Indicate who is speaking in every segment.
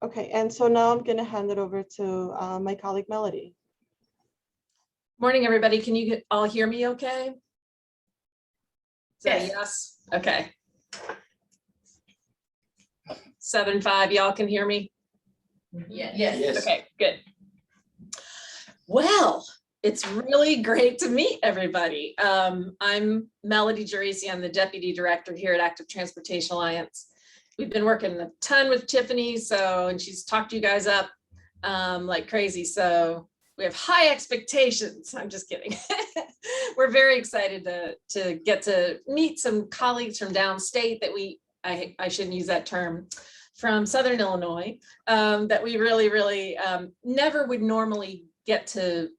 Speaker 1: Okay, and so now I'm going to hand it over to my colleague Melody.
Speaker 2: Morning, everybody. Can you all hear me okay? Is that a yes? Okay. 7-5, y'all can hear me?
Speaker 3: Yes.
Speaker 2: Okay, good. Well, it's really great to meet everybody. I'm Melody Geraci. I'm the Deputy Director here at Active Transportation Alliance. We've been working a ton with Tiffany, and she's talked you guys up like crazy. So we have high expectations. I'm just kidding. We're very excited to get to meet some colleagues from downstate that I shouldn't use that term, from Southern Illinois, that we really never would normally get to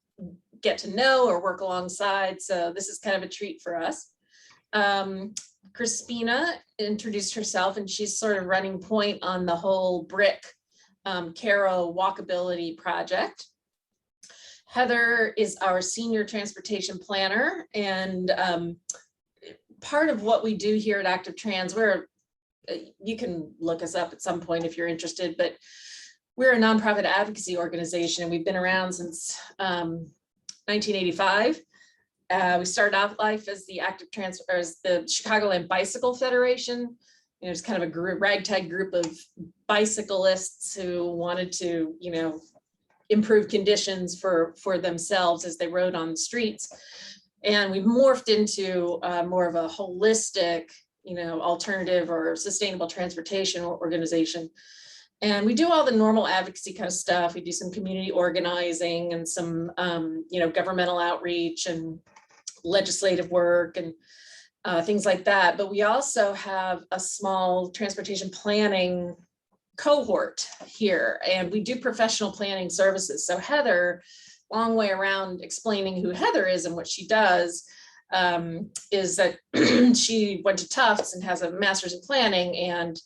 Speaker 2: know or work alongside. So this is kind of a treat for us. Crispina introduced herself, and she's sort of running point on the whole BRIC Cairo Walkability project. Heather is our senior transportation planner, and part of what we do here at Active Trans, you can look us up at some point if you're interested, but we're a nonprofit advocacy organization. We've been around since 1985. We started off life as the as the Chicagoland Bicycle Federation. It's kind of a ragtag group of bicyclists who wanted to, improve conditions for themselves as they rode on the streets. And we've morphed into more of a holistic, alternative or sustainable transportation organization. And we do all the normal advocacy kind of stuff. We do some community organizing and some, governmental outreach and legislative work and things like that. But we also have a small transportation planning cohort here, and we do professional planning services. So Heather, long way around explaining who Heather is and what she does, is that she went to Tufts and has a master's in planning, and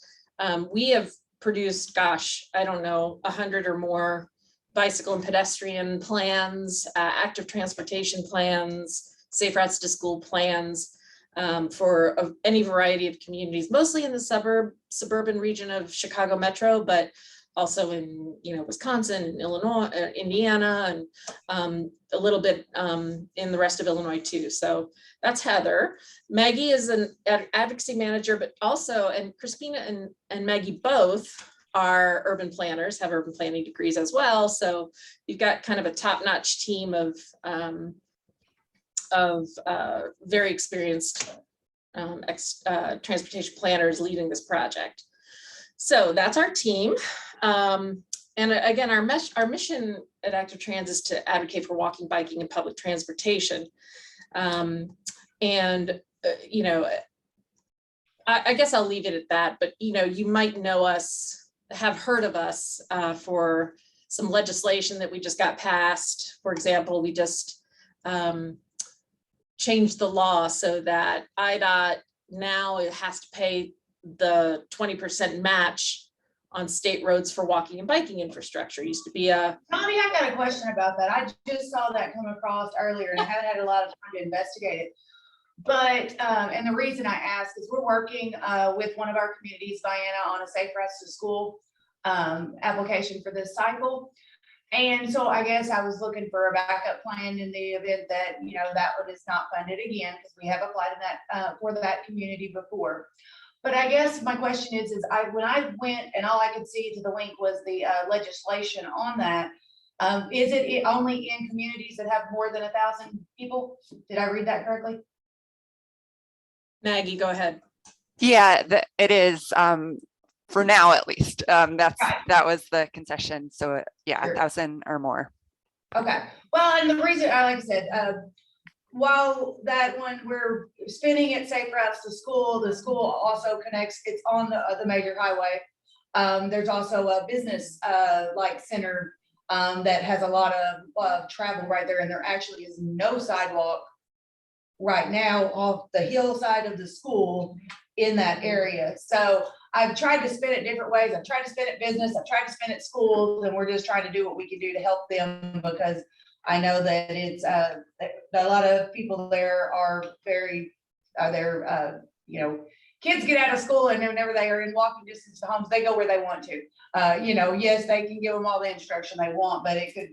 Speaker 2: we have produced, I don't know, 100 or more bicycle and pedestrian plans, active transportation plans, safe routes to school plans, for any variety of communities, mostly in the suburban region of Chicago Metro, but also in Wisconsin and Illinois, Indiana, and a little bit in the rest of Illinois too. So that's Heather. Maggie is an advocacy manager, but also, and Crispina and Maggie both are urban planners, have urban planning degrees as well. So you've got kind of a top-notch team of very experienced transportation planners leading this project. So that's our team. And again, our mission at Active Trans is to advocate for walking, biking, and public transportation. I guess I'll leave it at that, but you might know us, have heard of us for some legislation that we just got passed. For example, we just changed the law so that IDOT now it has to pay the 20% match on state roads for walking and biking infrastructure. It used to be
Speaker 3: Tommy, I got a question about that. I just saw that come across earlier and I haven't had a lot of time to investigate it. But, and the reason I ask is we're working with one of our communities, Vienna, on a safe routes to school application for this cycle. And so I guess I was looking for a backup plan in the event that, that one is not funded again, because we have applied in that for that community before. But I guess my question is when I went and all I could see to the link was the legislation on that. Is it only in communities that have more than 1,000 people? Did I read that correctly?
Speaker 2: Maggie, go ahead.
Speaker 4: Yeah, it is. For now, at least, that was the concession. So yeah, sure. 1,000 or more.
Speaker 3: Okay. Well, and the reason, like I said, while that one we're spinning it safe routes to school, the school also connects. It's on the major highway. There's also a business like center that has a lot of travel right there, and there actually is no sidewalk right now off the hillside of the school in that area. So I've tried to spin it different ways. I've tried to spin it business. I've tried to spin it schools, and we're just trying to do what we can do to help them, because I know that it's a lot of people there are very, kids get out of school and whenever they are in walking distance to homes, they go where they want to. Yes, they can give them all the instruction they want, but it could,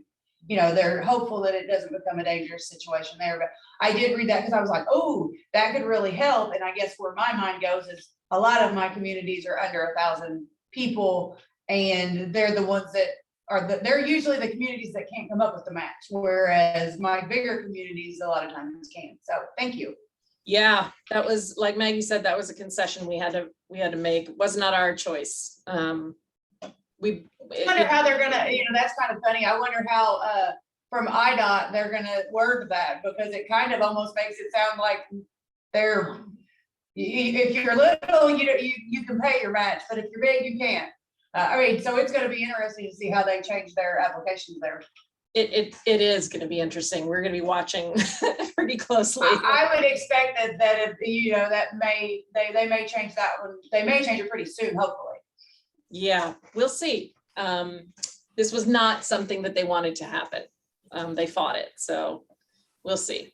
Speaker 3: they're hopeful that it doesn't become a dangerous situation there. But I did read that because I was like, oh, that could really help. And I guess where my mind goes is a lot of my communities are under 1,000 people, and they're the ones that they're usually the communities that can't come up with the match, whereas my bigger communities a lot of times can. So thank you.
Speaker 2: Yeah, that was, like Maggie said, that was a concession we had to make. It was not our choice.
Speaker 3: I wonder how they're gonna, that's kind of funny. I wonder how from IDOT they're gonna word that, because it kind of almost makes it sound like if you're little, you can pay your match, but if you're big, you can't. So it's gonna be interesting to see how they change their applications there.
Speaker 2: It is going to be interesting. We're going to be watching pretty closely.
Speaker 3: I would expect that if, they may change that one. They may change it pretty soon, hopefully.
Speaker 2: Yeah, we'll see. This was not something that they wanted to happen. They fought it, so we'll see.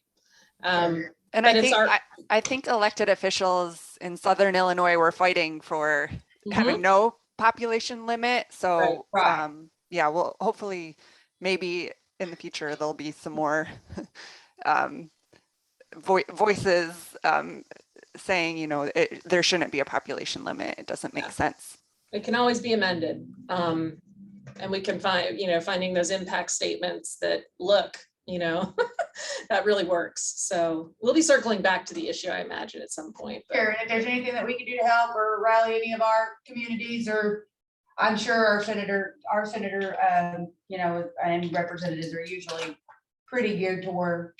Speaker 4: And
Speaker 2: but
Speaker 4: I think elected officials in Southern Illinois were fighting for having no population limit. So
Speaker 3: Right.
Speaker 4: yeah, well, hopefully maybe in the future there'll be some more voices saying, there shouldn't be a population limit. It doesn't make sense.
Speaker 2: It can always be amended. And we can find, finding those impact statements that look, that really works. So we'll be circling back to the issue, I imagine, at some point.
Speaker 3: Sure, and if there's anything that we can do to help or rally any of our communities, or I'm sure our senator, and representatives are usually pretty geared toward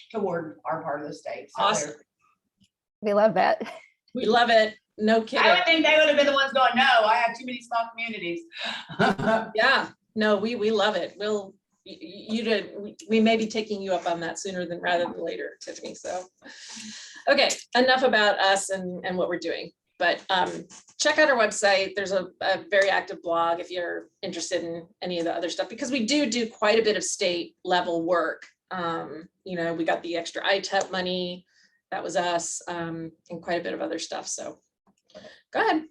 Speaker 3: our part of the state. So
Speaker 2: awesome.
Speaker 5: We love that.
Speaker 2: We love it. No kidding.
Speaker 3: I would think they would have been the ones going, no, I have too many small communities.
Speaker 2: Yeah, no, we love it. We may be taking you up on that sooner rather than later, Tiffany. So, okay, enough about us and what we're doing. But check out our website. There's a very active blog if you're interested in any of the other stuff, because we do quite a bit of state level work. We got the extra ITEP money, that was us, and quite a bit of other stuff. So go ahead.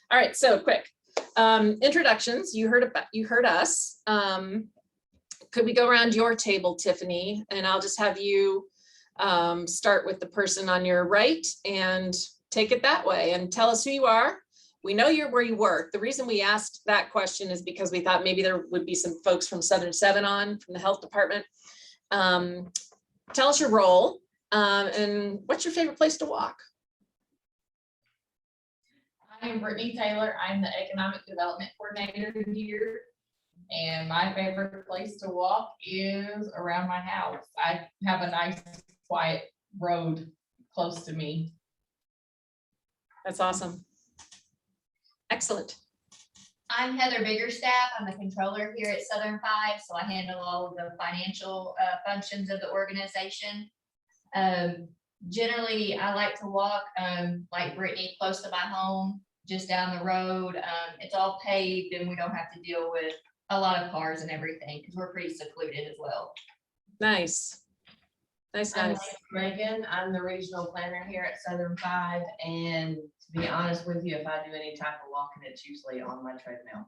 Speaker 2: All right, so quick introductions. You heard us. Could we go around your table, Tiffany? And I'll just have you start with the person on your right and take it that way and tell us who you are. We know where you work. The reason we asked that question is because we thought maybe there would be some folks from Southern 7 from the health department. Tell us your role and what's your favorite place to walk?
Speaker 6: I'm Brittany Taylor. I'm the Economic Development Coordinator here. And my favorite place to walk is around my house. I have a nice, quiet road close to me.
Speaker 2: That's awesome. Excellent.
Speaker 7: I'm Heather Biggerstaff. I'm the controller here at Southern 5, so I handle all of the financial functions of the organization. Generally, I like to walk, like Brittany, close to my home, just down the road. It's all paved and we don't have to deal with a lot of cars and everything because we're pretty secluded as well.
Speaker 2: Nice. Nice,
Speaker 6: I'm
Speaker 2: nice.
Speaker 6: Megan. I'm the regional planner here at Southern 5, and to be honest with you, if I do any type of walking, it's usually on my treadmill.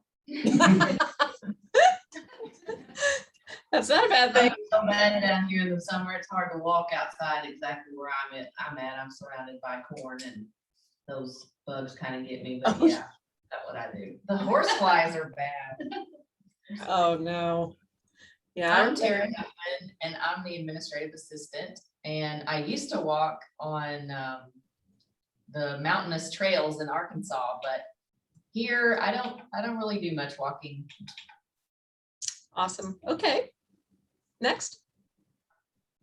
Speaker 2: That's not a bad thing.
Speaker 6: It's so bad down here in the summer, it's hard to walk outside exactly where I'm at. I'm surrounded by corn and those bugs kind of get me, but yeah, that's what I do. The horse flies are bad.
Speaker 2: Oh no. Yeah.
Speaker 6: I'm Terry Huffman, and I'm the administrative assistant, and I used to walk on the mountainous trails in Arkansas, but here I don't really do much walking.
Speaker 2: Awesome. Okay. Next.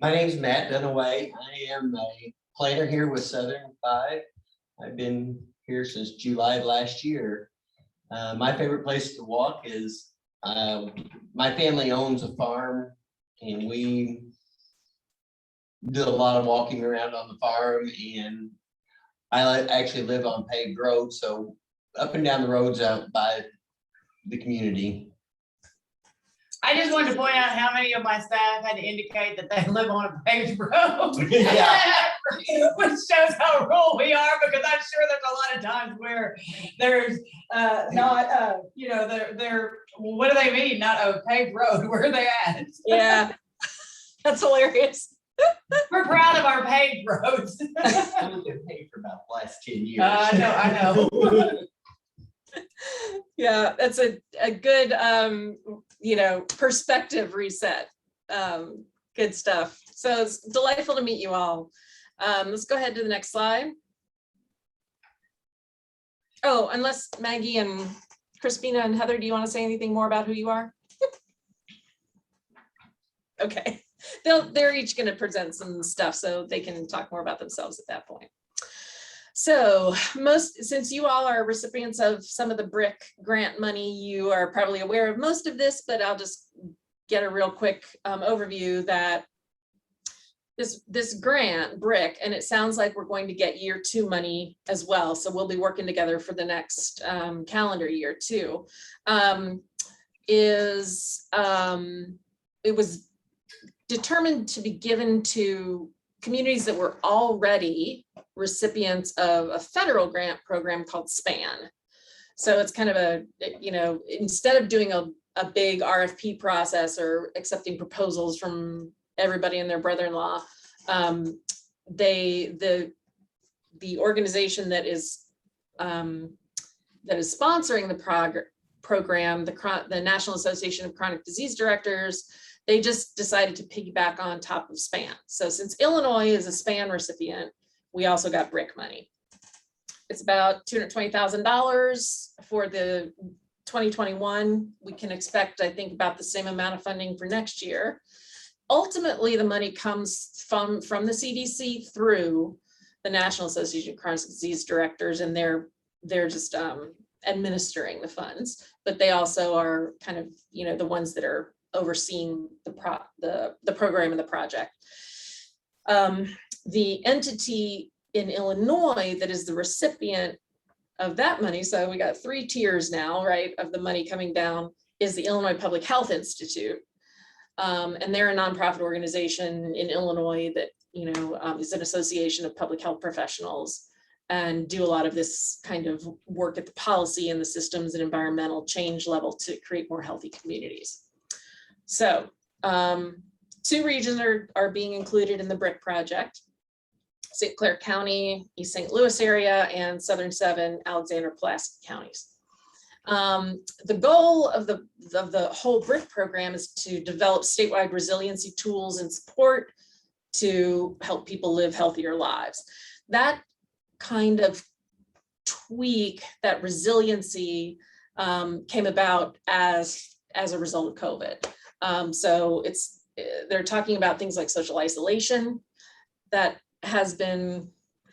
Speaker 8: My name is Matt Dunaway. I am a planner here with Southern 5. I've been here since July of last year. My favorite place to walk is my family owns a farm, and we do a lot of walking around on the farm, and I actually live on paved roads, so up and down the roads out by the community.
Speaker 3: I just wanted to point out how many of my staff had to indicate that they live on a paved road.
Speaker 8: Yeah.
Speaker 3: Which shows how rural we are, because I'm sure there's a lot of times where there's not, you know, they're, what do they mean? Not a paved road, where are they at?
Speaker 2: Yeah, that's hilarious.
Speaker 3: We're proud of our paved roads.
Speaker 8: I've been paid for about the last 10 years.
Speaker 3: I know.
Speaker 2: Yeah, that's a good, you know, perspective reset. Good stuff. So it's delightful to meet you all. Let's go ahead to the next slide. Oh, unless Maggie and Crispina and Heather, do you want to say anything more about who you are? Okay, they're each going to present some stuff so they can talk more about themselves at that point. So since you all are recipients of some of the BRIC grant money, you are probably aware of most of this, but I'll just get a real quick overview that this grant, BRIC, and it sounds like we're going to get year 2 money as well. So we'll be working together for the next calendar year too. It was determined to be given to communities that were already recipients of a federal grant program called SPAN. So it's kind of a, you know, instead of doing a big RFP process or accepting proposals from everybody and their brother-in-law, the organization that is sponsoring the program, the National Association of Chronic Disease Directors, they just decided to piggyback on top of SPAN. So since Illinois is a SPAN recipient, we also got BRIC money. It's about $220,000 for the 2021. We can expect, I think, about the same amount of funding for next year. Ultimately, the money comes from the CDC through the National Association of Chronic Disease Directors, and they're just administering the funds, but they also are kind of, you know, the ones that are overseeing the program and the project. The entity in Illinois that is the recipient of that money, so we got 3 tiers now, right, of the money coming down, is the Illinois Public Health Institute. And they're a nonprofit organization in Illinois that, you know, is an association of public health professionals and do a lot of this kind of work at the policy and the systems and environmental change level to create more healthy communities. So 2 regions are being included in the BRIC project: St. Clair County, East St. Louis area, and Southern 7 Alexander-Pulaski counties. The goal of the whole BRIC program is to develop statewide resiliency tools and support to help people live healthier lives. That kind of tweak, that resiliency, came about as a result of COVID. So they're talking about things like social isolation that has been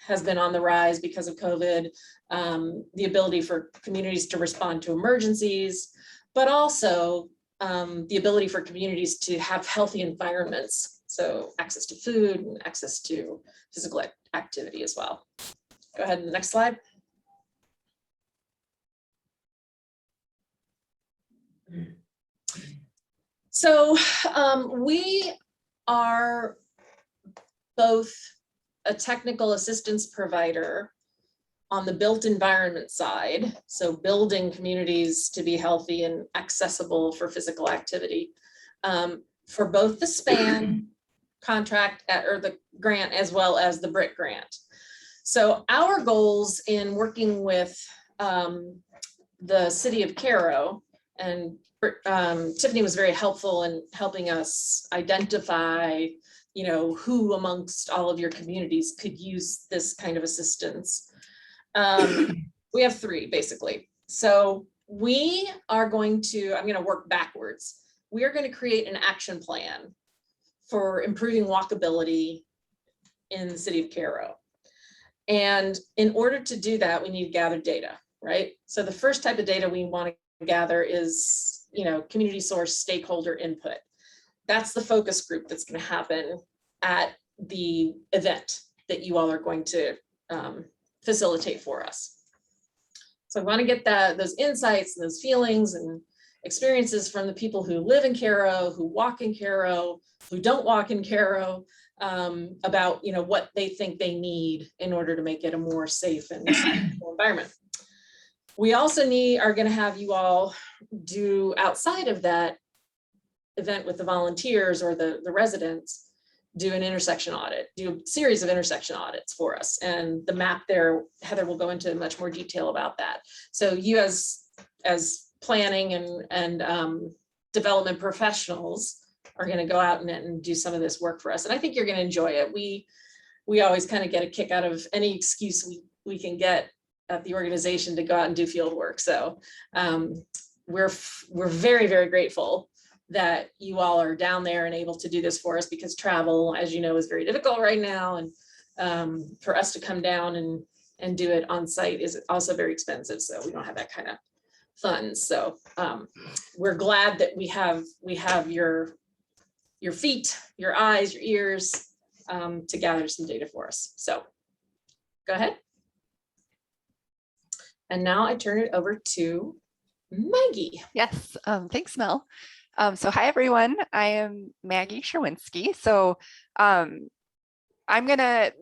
Speaker 2: on the rise because of COVID, the ability for communities to respond to emergencies, but also the ability for communities to have healthy environments. So access to food and access to physical activity as well. Go ahead to the next slide. So we are both a technical assistance provider on the built environment side, so building communities to be healthy and accessible for physical activity, for both the SPAN contract or the grant as well as the BRIC grant. So our goals in working with the city of Cairo, and Tiffany was very helpful in helping us identify, you know, who amongst all of your communities could use this kind of assistance. We have 3 basically. So we are going to, I'm going to work backwards. We are going to create an action plan for improving walkability in the city of Cairo. And in order to do that, we need to gather data, right? So the first type of data we want to gather is, you know, community source stakeholder input. That's the focus group that's going to happen at the event that you all are going to facilitate for us. So I want to get those insights and those feelings and experiences from the people who live in Cairo, who walk in Cairo, who don't walk in Cairo, about, you know, what they think they need in order to make it a more safe and sustainable environment. We also are going to have you all do, outside of that event with the volunteers or the residents, do an intersection audit, do a series of intersection audits for us. And the map there, Heather will go into much more detail about that. So you as planning and development professionals are going to go out and do some of this work for us. And I think you're going to enjoy it. We always kind of get a kick out of any excuse we can get at the organization to go out and do field work. So we're very, very grateful that you all are down there and able to do this for us, because travel, as you know, is very difficult right now. And for us to come down and do it on site is also very expensive. So we don't have that kind of funds. So we're glad that we have your feet, your eyes, your ears to gather some data for us. So go ahead. And now I turn it over to Maggie.
Speaker 4: Yes, thanks, Mel. So hi, everyone. I am Maggie Sherwinski. So the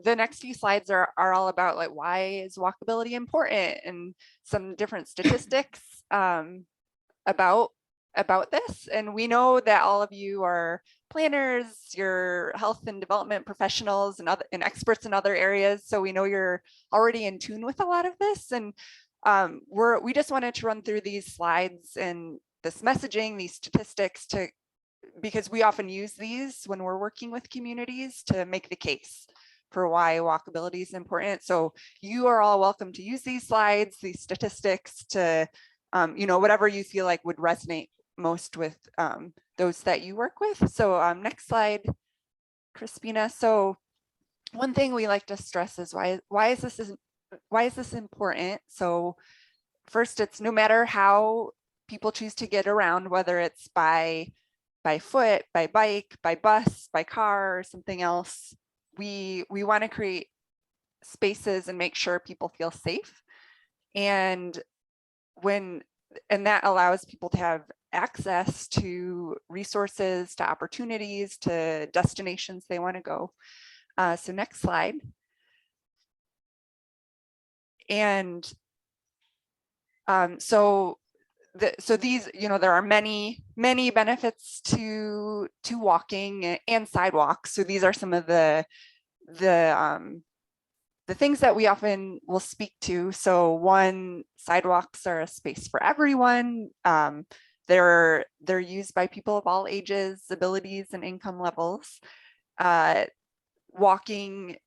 Speaker 4: next few slides are all about like, why is walkability important, and some different statistics about this. And we know that all of you are planners, you're health and development professionals and experts in other areas. So we know you're already in tune with a lot of this. And we just wanted to run through these slides and this messaging, these statistics, because we often use these when we're working with communities to make the case for why walkability is important. So you are all welcome to use these slides, these statistics to, whatever you feel like would resonate most with those that you work with. So next slide, Crispina. So one thing we like to stress is why is this important? So first, it's no matter how people choose to get around, whether it's by foot, by bike, by bus, by car, or something else, we want to create spaces and make sure people feel safe. And that allows people to have access to resources, to opportunities, to destinations they want to go. So next slide. And so these, there are many benefits to walking and sidewalks. So these are some of the things that we often will speak to. So one, sidewalks are a space for everyone. They're used by people of all ages, abilities, and income levels. Walking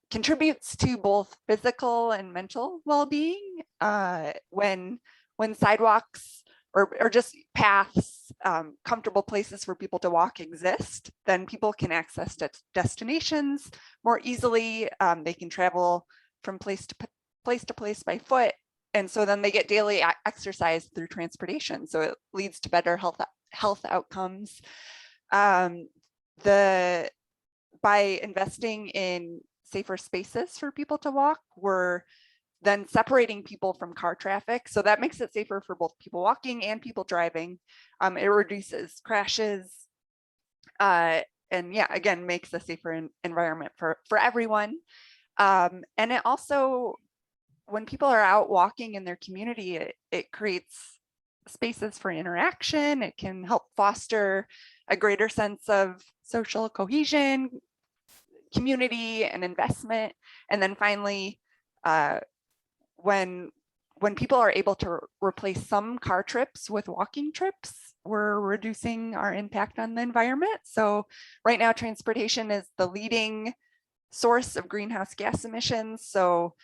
Speaker 4: contributes to both physical and mental well-being. When sidewalks or just paths, comfortable places for people to walk exist, then people can access destinations more easily. They can travel from place to place by foot. And so then they get daily exercise through transportation. So it leads to better health outcomes. By investing in safer spaces for people to walk, we're then separating people from car traffic. So that makes it safer for both people walking and people driving. It reduces crashes. And yeah, again, makes a safer environment for everyone. And it also, when people are out walking in their community, it creates spaces for interaction. It can help foster a greater sense of social cohesion, community, and investment. And then finally, when people are able to replace some car trips with walking trips, we're reducing our impact on the environment. So right now, transportation is the leading source of greenhouse gas emissions. So,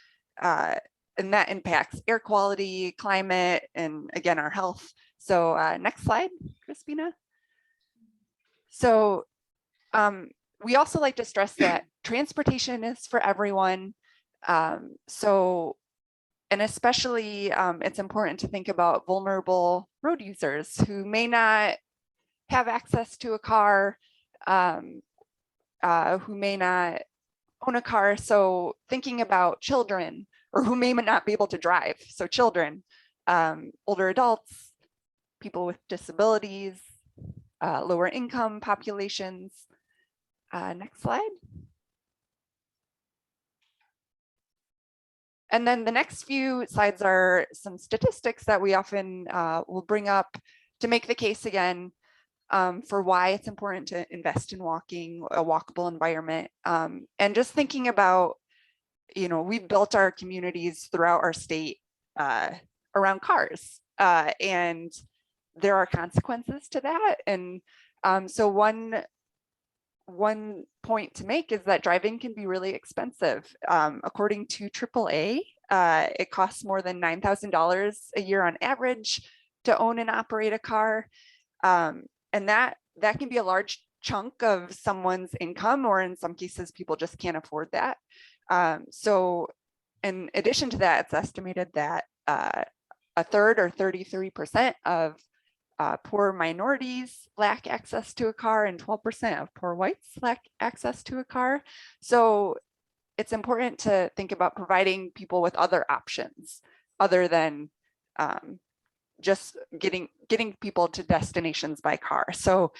Speaker 4: and that impacts air quality, climate, and again, our health. So next slide, Crispina. So we also like to stress that transportation is for everyone. And especially it's important to think about vulnerable road users who may not have access to a car, who may not own a car. So thinking about children, or who may not be able to drive. So children, older adults, people with disabilities, lower income populations. Next slide. And then the next few slides are some statistics that we often will bring up to make the case again for why it's important to invest in walking, a walkable environment. And just thinking about, we've built our communities throughout our state around cars, and there are consequences to that. And so one point to make is that driving can be really expensive. According to AAA, it costs more than $9,000 a year on average to own and operate a car. And that can be a large chunk of someone's income, or in some cases, people just can't afford that. So in addition to that, it's estimated that a third or 33% of poor minorities lack access to a car, and 12% of poor whites lack access to a car. So it's important to think about providing people with other options other than just getting people to destinations by car. So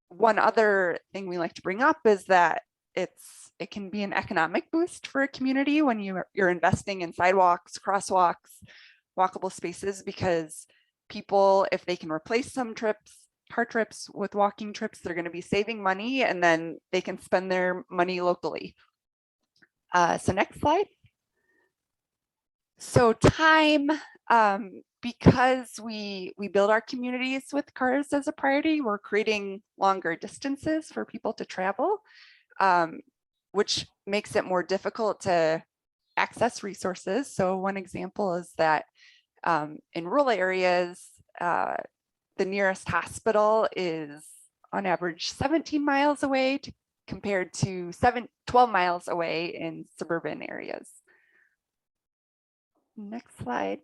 Speaker 4: one other thing we like to bring up is that it can be an economic boost for a community when you're investing in sidewalks, crosswalks, walkable spaces, because people, if they can replace some car trips with walking trips, they're going to be saving money, and then they can spend their money locally. So next slide. So time, because we build our communities with cars as a priority, we're creating longer distances for people to travel, which makes it more difficult to access resources. So one example is that in rural areas, the nearest hospital is on average 17 miles away compared to 12 miles away in suburban areas. Next slide.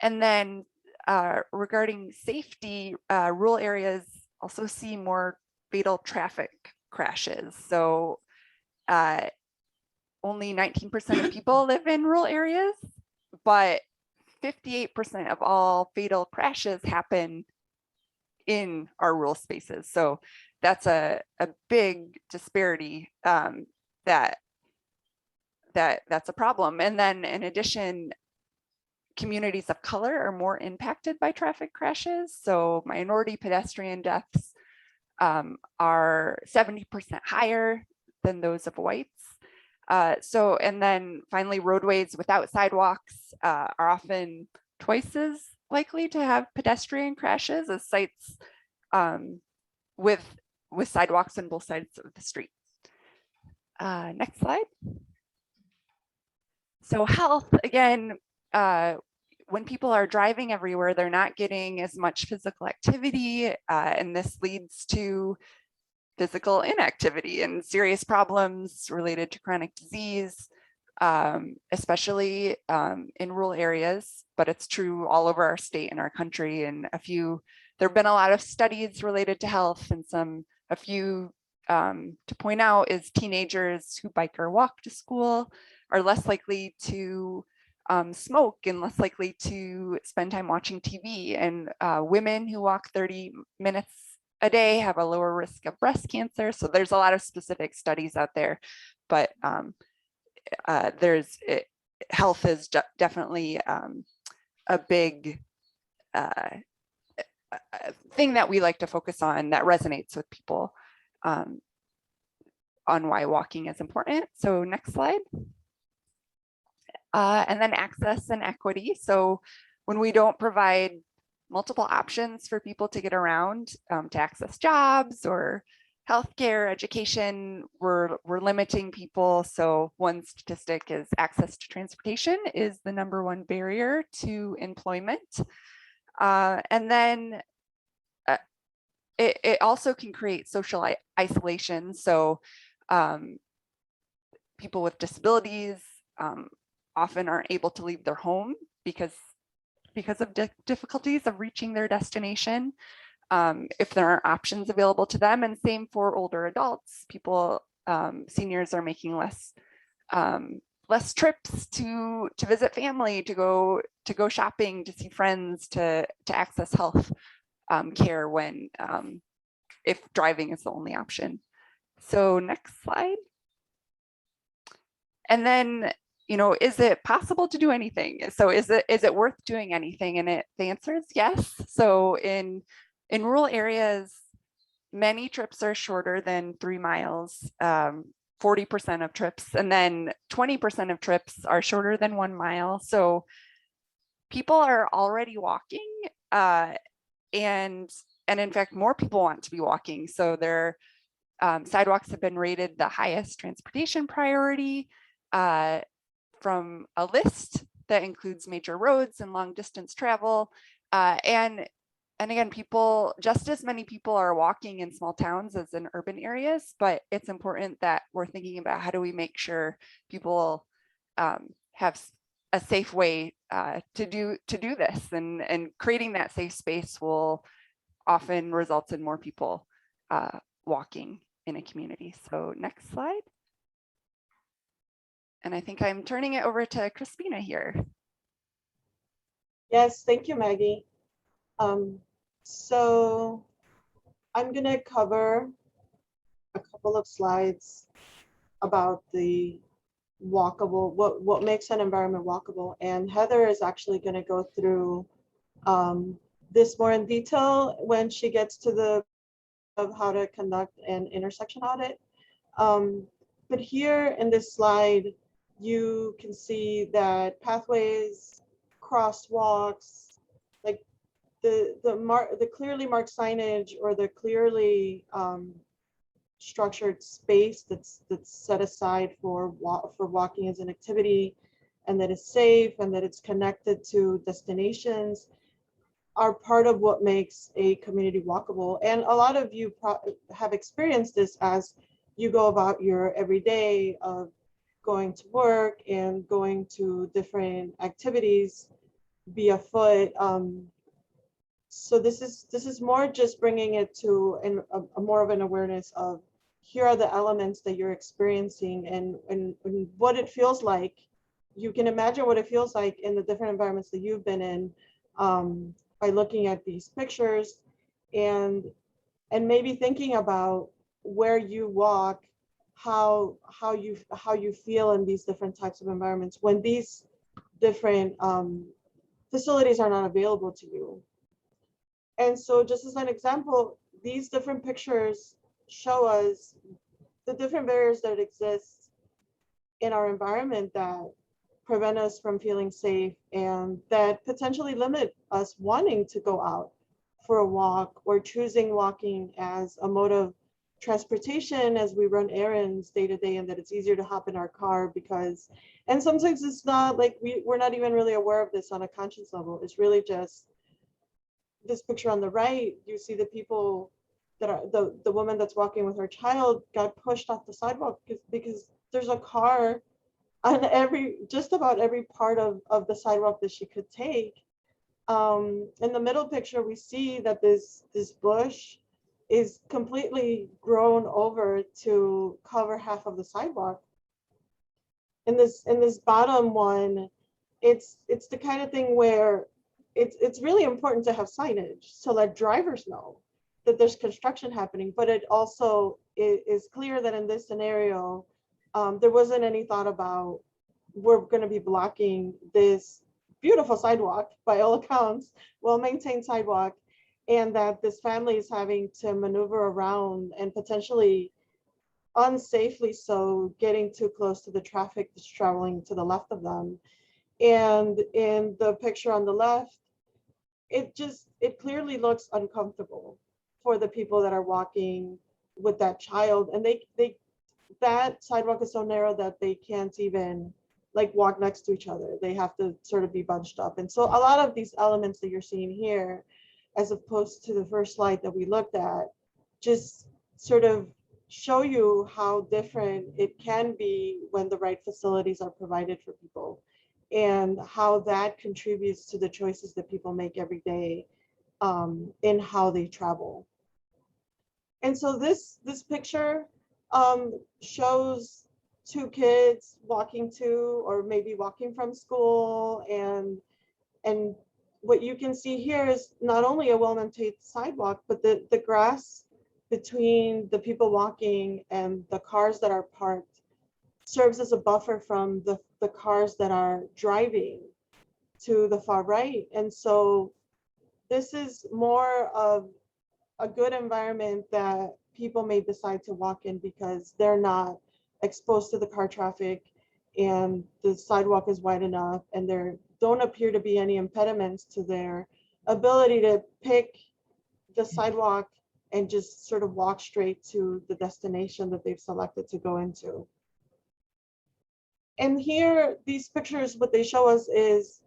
Speaker 4: And then regarding safety, rural areas also see more fatal traffic crashes. So only 19% of people live in rural areas, but 58% of all fatal crashes happen in our rural spaces. So that's a big disparity that's a problem. And then in addition, communities of color are more impacted by traffic crashes. So minority pedestrian deaths are 70% higher than those of whites. And then finally, roadways without sidewalks are often twice as likely to have pedestrian crashes as sites with sidewalks on both sides of the street. Next slide. So health, again, when people are driving everywhere, they're not getting as much physical activity, and this leads to physical inactivity and serious problems related to chronic disease, especially in rural areas, but it's true all over our state and our country. And there have been a lot of studies related to health, and a few to point out is teenagers who bike or walk to school are less likely to smoke and less likely to spend time watching TV. And women who walk 30 minutes a day have a lower risk of breast cancer. So there's a lot of specific studies out there, but health is definitely a big thing that we like to focus on that resonates with people on why walking is important. So next slide. And then access and equity. So when we don't provide multiple options for people to get around, to access jobs or healthcare, education, we're limiting people. So one statistic is access to transportation is the #1 barrier to employment. And then it also can create social isolation. So people with disabilities often aren't able to leave their home because of difficulties of reaching their destination, if there aren't options available to them. And same for older adults. Seniors are making less less trips to visit family, to go shopping, to see friends, to access health care when if driving is the only option. So next slide. And then, is it possible to do anything? So is it worth doing anything? And the answer is yes. So in rural areas, many trips are shorter than 3 miles, 40% of trips, and then 20% of trips are shorter than 1 mile. So people are already walking, and in fact, more people want to be walking. So their sidewalks have been rated the highest transportation priority from a list that includes major roads and long distance travel. And again, just as many people are walking in small towns as in urban areas, but it's important that we're thinking about how do we make sure people have a safe way to do this, and creating that safe space will often result in more people walking in a community. So next slide. And I think I'm turning it over to Crispina here.
Speaker 1: Yes, thank you, Maggie. So I'm going to cover a couple of slides about the walkable, what makes an environment walkable. And Heather is actually going to go through this more in detail when she gets to of how to conduct an intersection audit. But here in this slide, you can see that pathways, crosswalks, like the clearly marked signage or the clearly structured space that's set aside for walking as an activity, and that is safe and that it's connected to destinations, are part of what makes a community walkable. And a lot of you have experienced this as you go about your everyday of going to work and going to different activities via foot. So this is more just bringing it to a more of an awareness of, here are the elements that you're experiencing and what it feels like. You can imagine what it feels like in the different environments that you've been in by looking at these pictures, and maybe thinking about where you walk, how you feel in these different types of environments when these different facilities are not available to you. And so just as an example, these different pictures show us the different barriers that exist in our environment that prevent us from feeling safe and that potentially limit us wanting to go out for a walk or choosing walking as a mode of transportation as we run errands day to day, and that it's easier to hop in our car because, and sometimes it's not like we're not even really aware of this on a conscious level. It's really just this picture on the right. You see the people that are the woman that's walking with her child got pushed off the sidewalk because there's a car on just about every part of the sidewalk that she could take. In the middle picture, we see that this bush is completely grown over to cover half of the sidewalk. In this bottom one, it's the kind of thing where it's really important to have signage to let drivers know that there's construction happening, but it also is clear that in this scenario, there wasn't any thought about, we're going to be blocking this beautiful sidewalk, by all accounts, well-maintained sidewalk, and that this family is having to maneuver around and potentially unsafely so getting too close to the traffic that's traveling to the left of them. And in the picture on the left, it clearly looks uncomfortable for the people that are walking with that child, and that sidewalk is so narrow that they can't even like walk next to each other. They have to sort of be bunched up. And so a lot of these elements that you're seeing here, as opposed to the first slide that we looked at, just sort of show you how different it can be when the right facilities are provided for people, and how that contributes to the choices that people make every day in how they travel. And so this picture shows two kids walking to, or maybe walking from school, and what you can see here is not only a well-maintained sidewalk, but the grass between the people walking and the cars that are parked serves as a buffer from the cars that are driving to the far right. And so this is more of a good environment that people may decide to walk in because they're not exposed to the car traffic, and the sidewalk is wide enough, and there don't appear to be any impediments to their ability to pick the sidewalk and just sort of walk straight to the destination that they've selected to go into. And here, these pictures, what they show us is,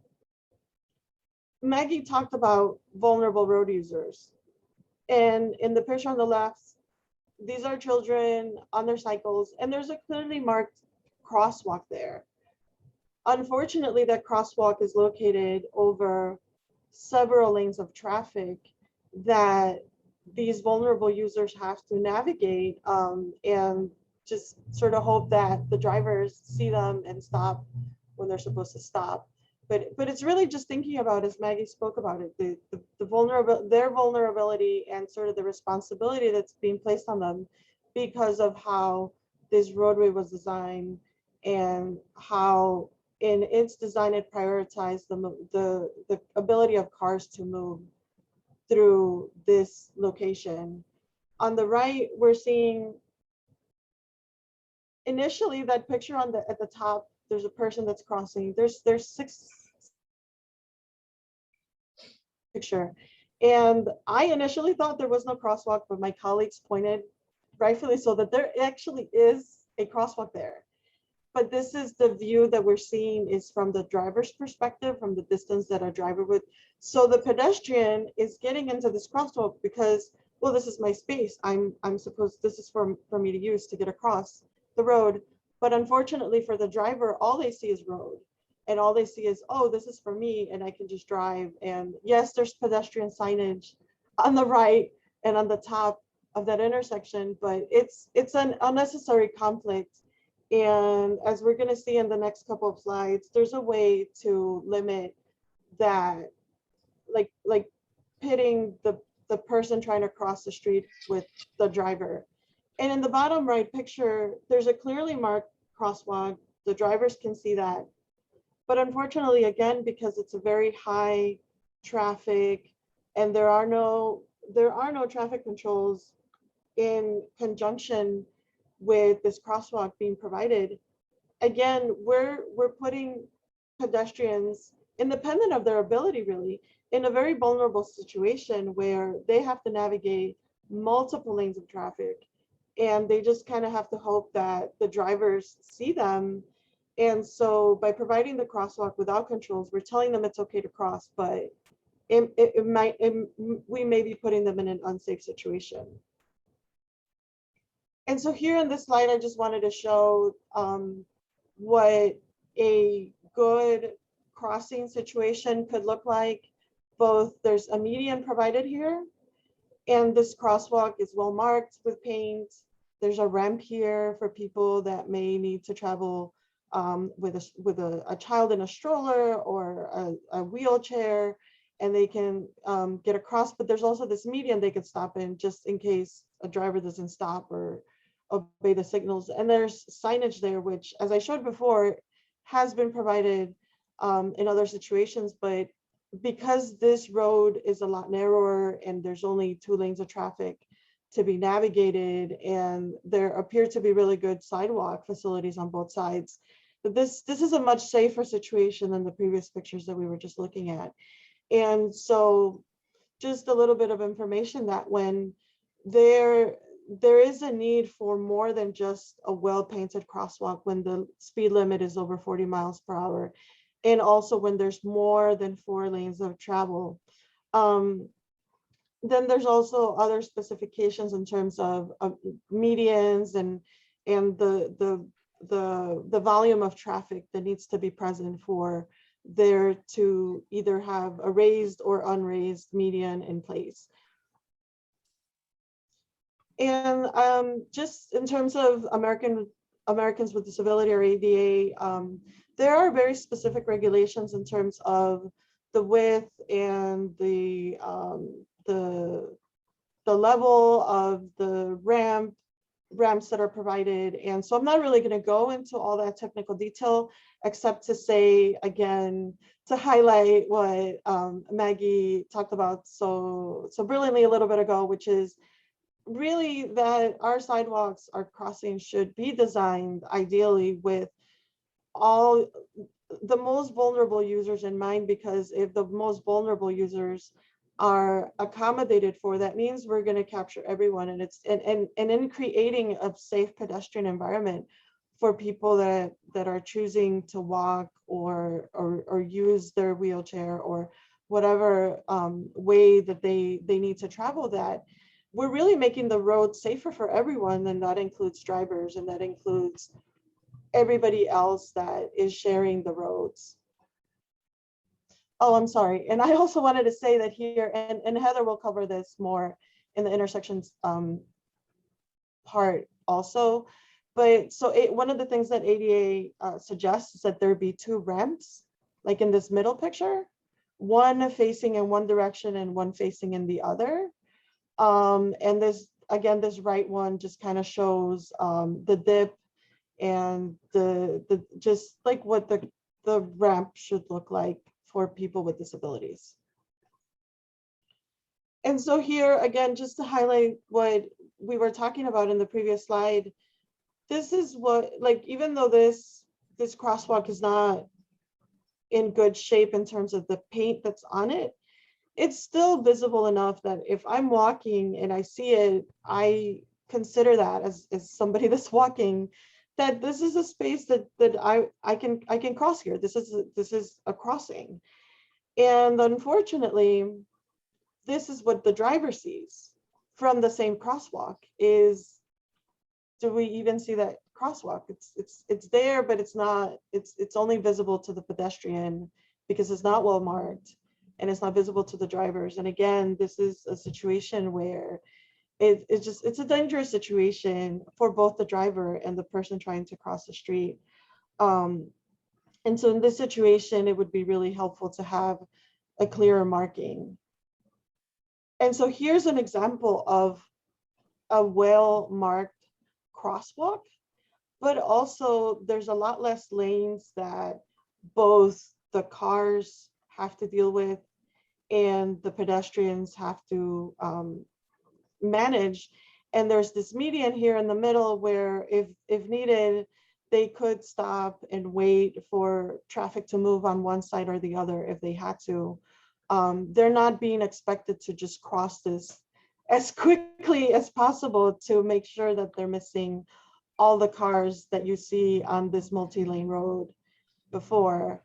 Speaker 1: Maggie talked about vulnerable road users. And in the picture on the left, these are children on their cycles, and there's a clearly marked crosswalk there. Unfortunately, that crosswalk is located over several lanes of traffic that these vulnerable users have to navigate, and just sort of hope that the drivers see them and stop when they're supposed to stop. But it's really just thinking about, as Maggie spoke about it, their vulnerability and sort of the responsibility that's being placed on them because of how this roadway was designed, and how in its design it prioritized the ability of cars to move through this location. On the right, we're seeing initially that picture on at the top, there's a person that's crossing. There's 6 picture. And I initially thought there was no crosswalk, but my colleagues pointed, rightfully so, that there actually is a crosswalk there. But this is the view that we're seeing is from the driver's perspective, from the distance that a driver would. So the pedestrian is getting into this crosswalk because, well, this is my space. I'm supposed, this is for me to use to get across the road. But unfortunately for the driver, all they see is road. And all they see is, oh, this is for me, and I can just drive. And yes, there's pedestrian signage on the right and on the top of that intersection, but it's an unnecessary conflict. And as we're going to see in the next couple of slides, there's a way to limit that, like pitting the person trying to cross the street with the driver. And in the bottom right picture, there's a clearly marked crosswalk. The drivers can see that. But unfortunately, again, because it's a very high traffic and there are no traffic controls in conjunction with this crosswalk being provided, again, we're putting pedestrians, independent of their ability really, in a very vulnerable situation where they have to navigate multiple lanes of traffic, and they just kind of have to hope that the drivers see them. And so by providing the crosswalk without controls, we're telling them it's okay to cross, but we may be putting them in an unsafe situation. And so here in this slide, I just wanted to show what a good crossing situation could look like. Both there's a median provided here, and this crosswalk is well marked with paint. There's a ramp here for people that may need to travel with a child in a stroller or a wheelchair, and they can get across. But there's also this median they could stop in just in case a driver doesn't stop or obey the signals. And there's signage there, which, as I showed before, has been provided in other situations. But because this road is a lot narrower and there's only 2 lanes of traffic to be navigated, and there appear to be really good sidewalk facilities on both sides, but this is a much safer situation than the previous pictures that we were just looking at. And so just a little bit of information that when there is a need for more than just a well-painted crosswalk when the speed limit is over 40 miles per hour, and also when there's more than 4 lanes of travel. Then there's also other specifications in terms of medians and the volume of traffic that needs to be present for there to either have a raised or unraised median in place. And just in terms of American Americans with Disability or ADA, there are very specific regulations in terms of the width and the level of the ramps that are provided. And so I'm not really going to go into all that technical detail, except to say, again, to highlight what Maggie talked about so brilliantly a little bit ago, which is really that our sidewalks, our crossings should be designed ideally with all the most vulnerable users in mind, because if the most vulnerable users are accommodated for, that means we're going to capture everyone. And it's and in creating a safe pedestrian environment for people that are choosing to walk or use their wheelchair or whatever way that they need to travel, that we're really making the road safer for everyone. And that includes drivers, and that includes everybody else that is sharing the roads. Oh, I'm sorry. And I also wanted to say that here, and Heather will cover this more in the intersections part also. But so one of the things that ADA suggests is that there be 2 ramps, like in this middle picture, one facing in one direction and one facing in the other. And this, again, this right one just kind of shows the dip and the just like what the ramp should look like for people with disabilities. And so here, again, just to highlight what we were talking about in the previous slide, this is what, like, even though this crosswalk is not in good shape in terms of the paint that's on it, it's still visible enough that if I'm walking and I see it, I consider that as somebody that's walking, that this is a space that I can cross here. This is a crossing. And unfortunately, this is what the driver sees from the same crosswalk. Is, do we even see that crosswalk? It's there, but it's not, it's only visible to the pedestrian because it's not well marked, and it's not visible to the drivers. And again, this is a situation where it's a dangerous situation for both the driver and the person trying to cross the street. And so in this situation, it would be really helpful to have a clearer marking. And so here's an example of a well-marked crosswalk, but also there's a lot less lanes that both the cars have to deal with and the pedestrians have to manage. And there's this median here in the middle where if needed, they could stop and wait for traffic to move on one side or the other if they had to. They're not being expected to just cross this as quickly as possible to make sure that they're missing all the cars that you see on this multi-lane road before.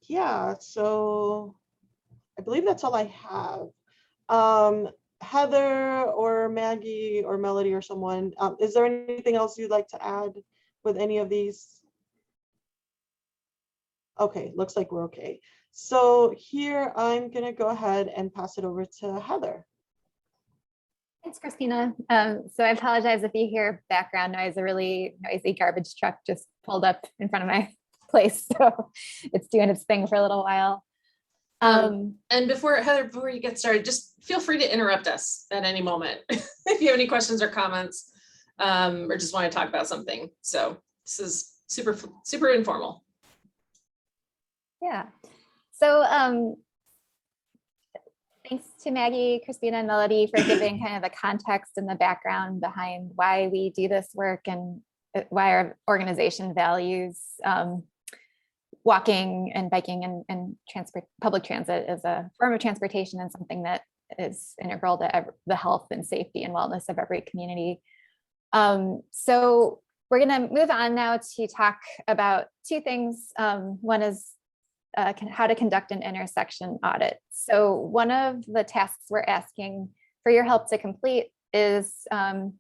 Speaker 1: Yeah, so I believe that's all I have. Heather or Maggie or Melody or someone, is there anything else you'd like to add with any of these? Okay, looks like we're okay. So here I'm gonna go ahead and pass it over to Heather.
Speaker 5: Thanks, Christina. So I apologize if you hear background noise. A really noisy garbage truck just pulled up in front of my place, so it's doing its thing for a little while.
Speaker 2: And Heather, before you get started, just feel free to interrupt us at any moment if you have any questions or comments, or just want to talk about something. So this is super informal.
Speaker 5: Yeah. So thanks to Maggie, Christina, and Melody for giving kind of the context and the background behind why we do this work and why our organization values walking and biking and public transit as a form of transportation and something that is integral to the health and safety and wellness of every community. So we're going to move on now to talk about 2 things. One is how to conduct an intersection audit. So one of the tasks we're asking for your help to complete is to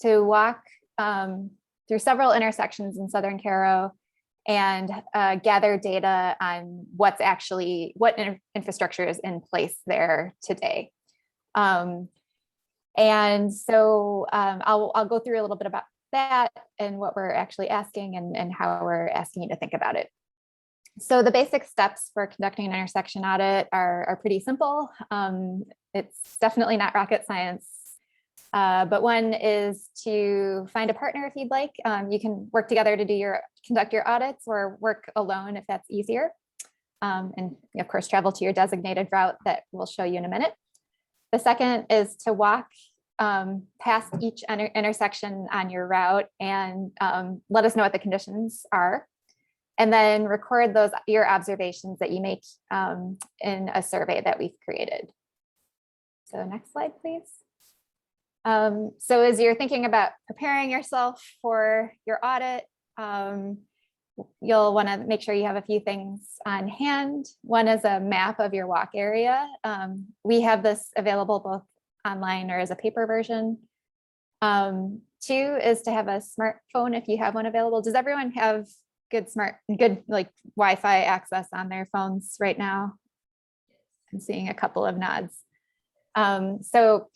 Speaker 5: walk through several intersections in Southern Cairo and gather data on what infrastructure is in place there today. And so I'll go through a little bit about that and what we're actually asking and how we're asking you to think about it. So the basic steps for conducting an intersection audit are pretty simple. It's definitely not rocket science, but one is to find a partner if you'd like. You can work together to conduct your audits, or work alone if that's easier. And of course, travel to your designated route that we'll show you in a minute. The second is to walk past each intersection on your route and let us know what the conditions are. And then record your observations that you make in a survey that we've created. So next slide, please. So as you're thinking about preparing yourself for your audit, you'll want to make sure you have a few things on hand. One is a map of your walk area. We have this available both online or as a paper version. Two is to have a smartphone if you have one available. Does everyone have good like Wi-Fi access on their phones right now? I'm seeing a couple of nods. So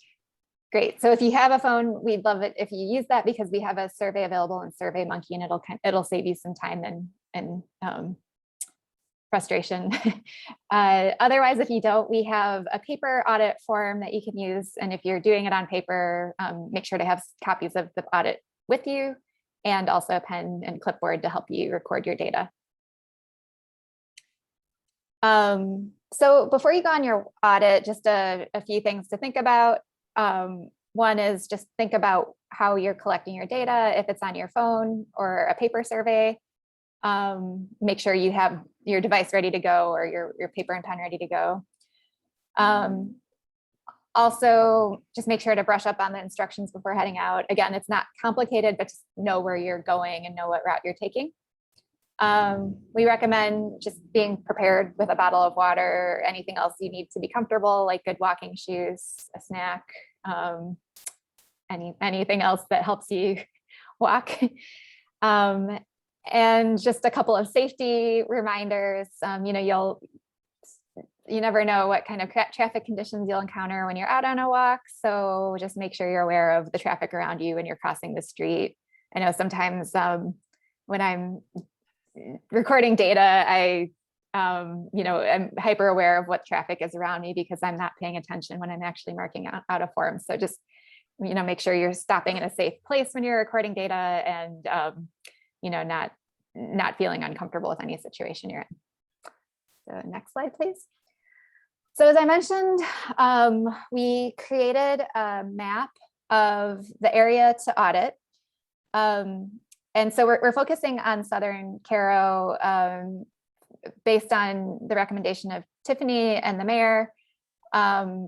Speaker 5: great. So if you have a phone, we'd love it if you use that, because we have a survey available in SurveyMonkey, and it'll save you some time and frustration. Otherwise, if you don't, we have a paper audit form that you can use. And if you're doing it on paper, make sure to have copies of the audit with you, and also a pen and clipboard to help you record your data. So before you go on your audit, just a few things to think about. One is just think about how you're collecting your data. If it's on your phone or a paper survey, make sure you have your device ready to go, or your paper and pen ready to go. Also, just make sure to brush up on the instructions before heading out. Again, it's not complicated, but just know where you're going and know what route you're taking. We recommend just being prepared with a bottle of water, anything else you need to be comfortable, like good walking shoes, a snack, anything else that helps you walk. And just a couple of safety reminders. You never know what kind of traffic conditions you'll encounter when you're out on a walk. So just make sure you're aware of the traffic around you when you're crossing the street. I know sometimes when I'm recording data, I'm hyper aware of what traffic is around me, because I'm not paying attention when I'm actually marking out a form. So just, make sure you're stopping in a safe place when you're recording data, and, not feeling uncomfortable with any situation you're in. So next slide, please. So as I mentioned, we created a map of the area to audit. And so we're focusing on Southern Cairo based on the recommendation of Tiffany and the mayor,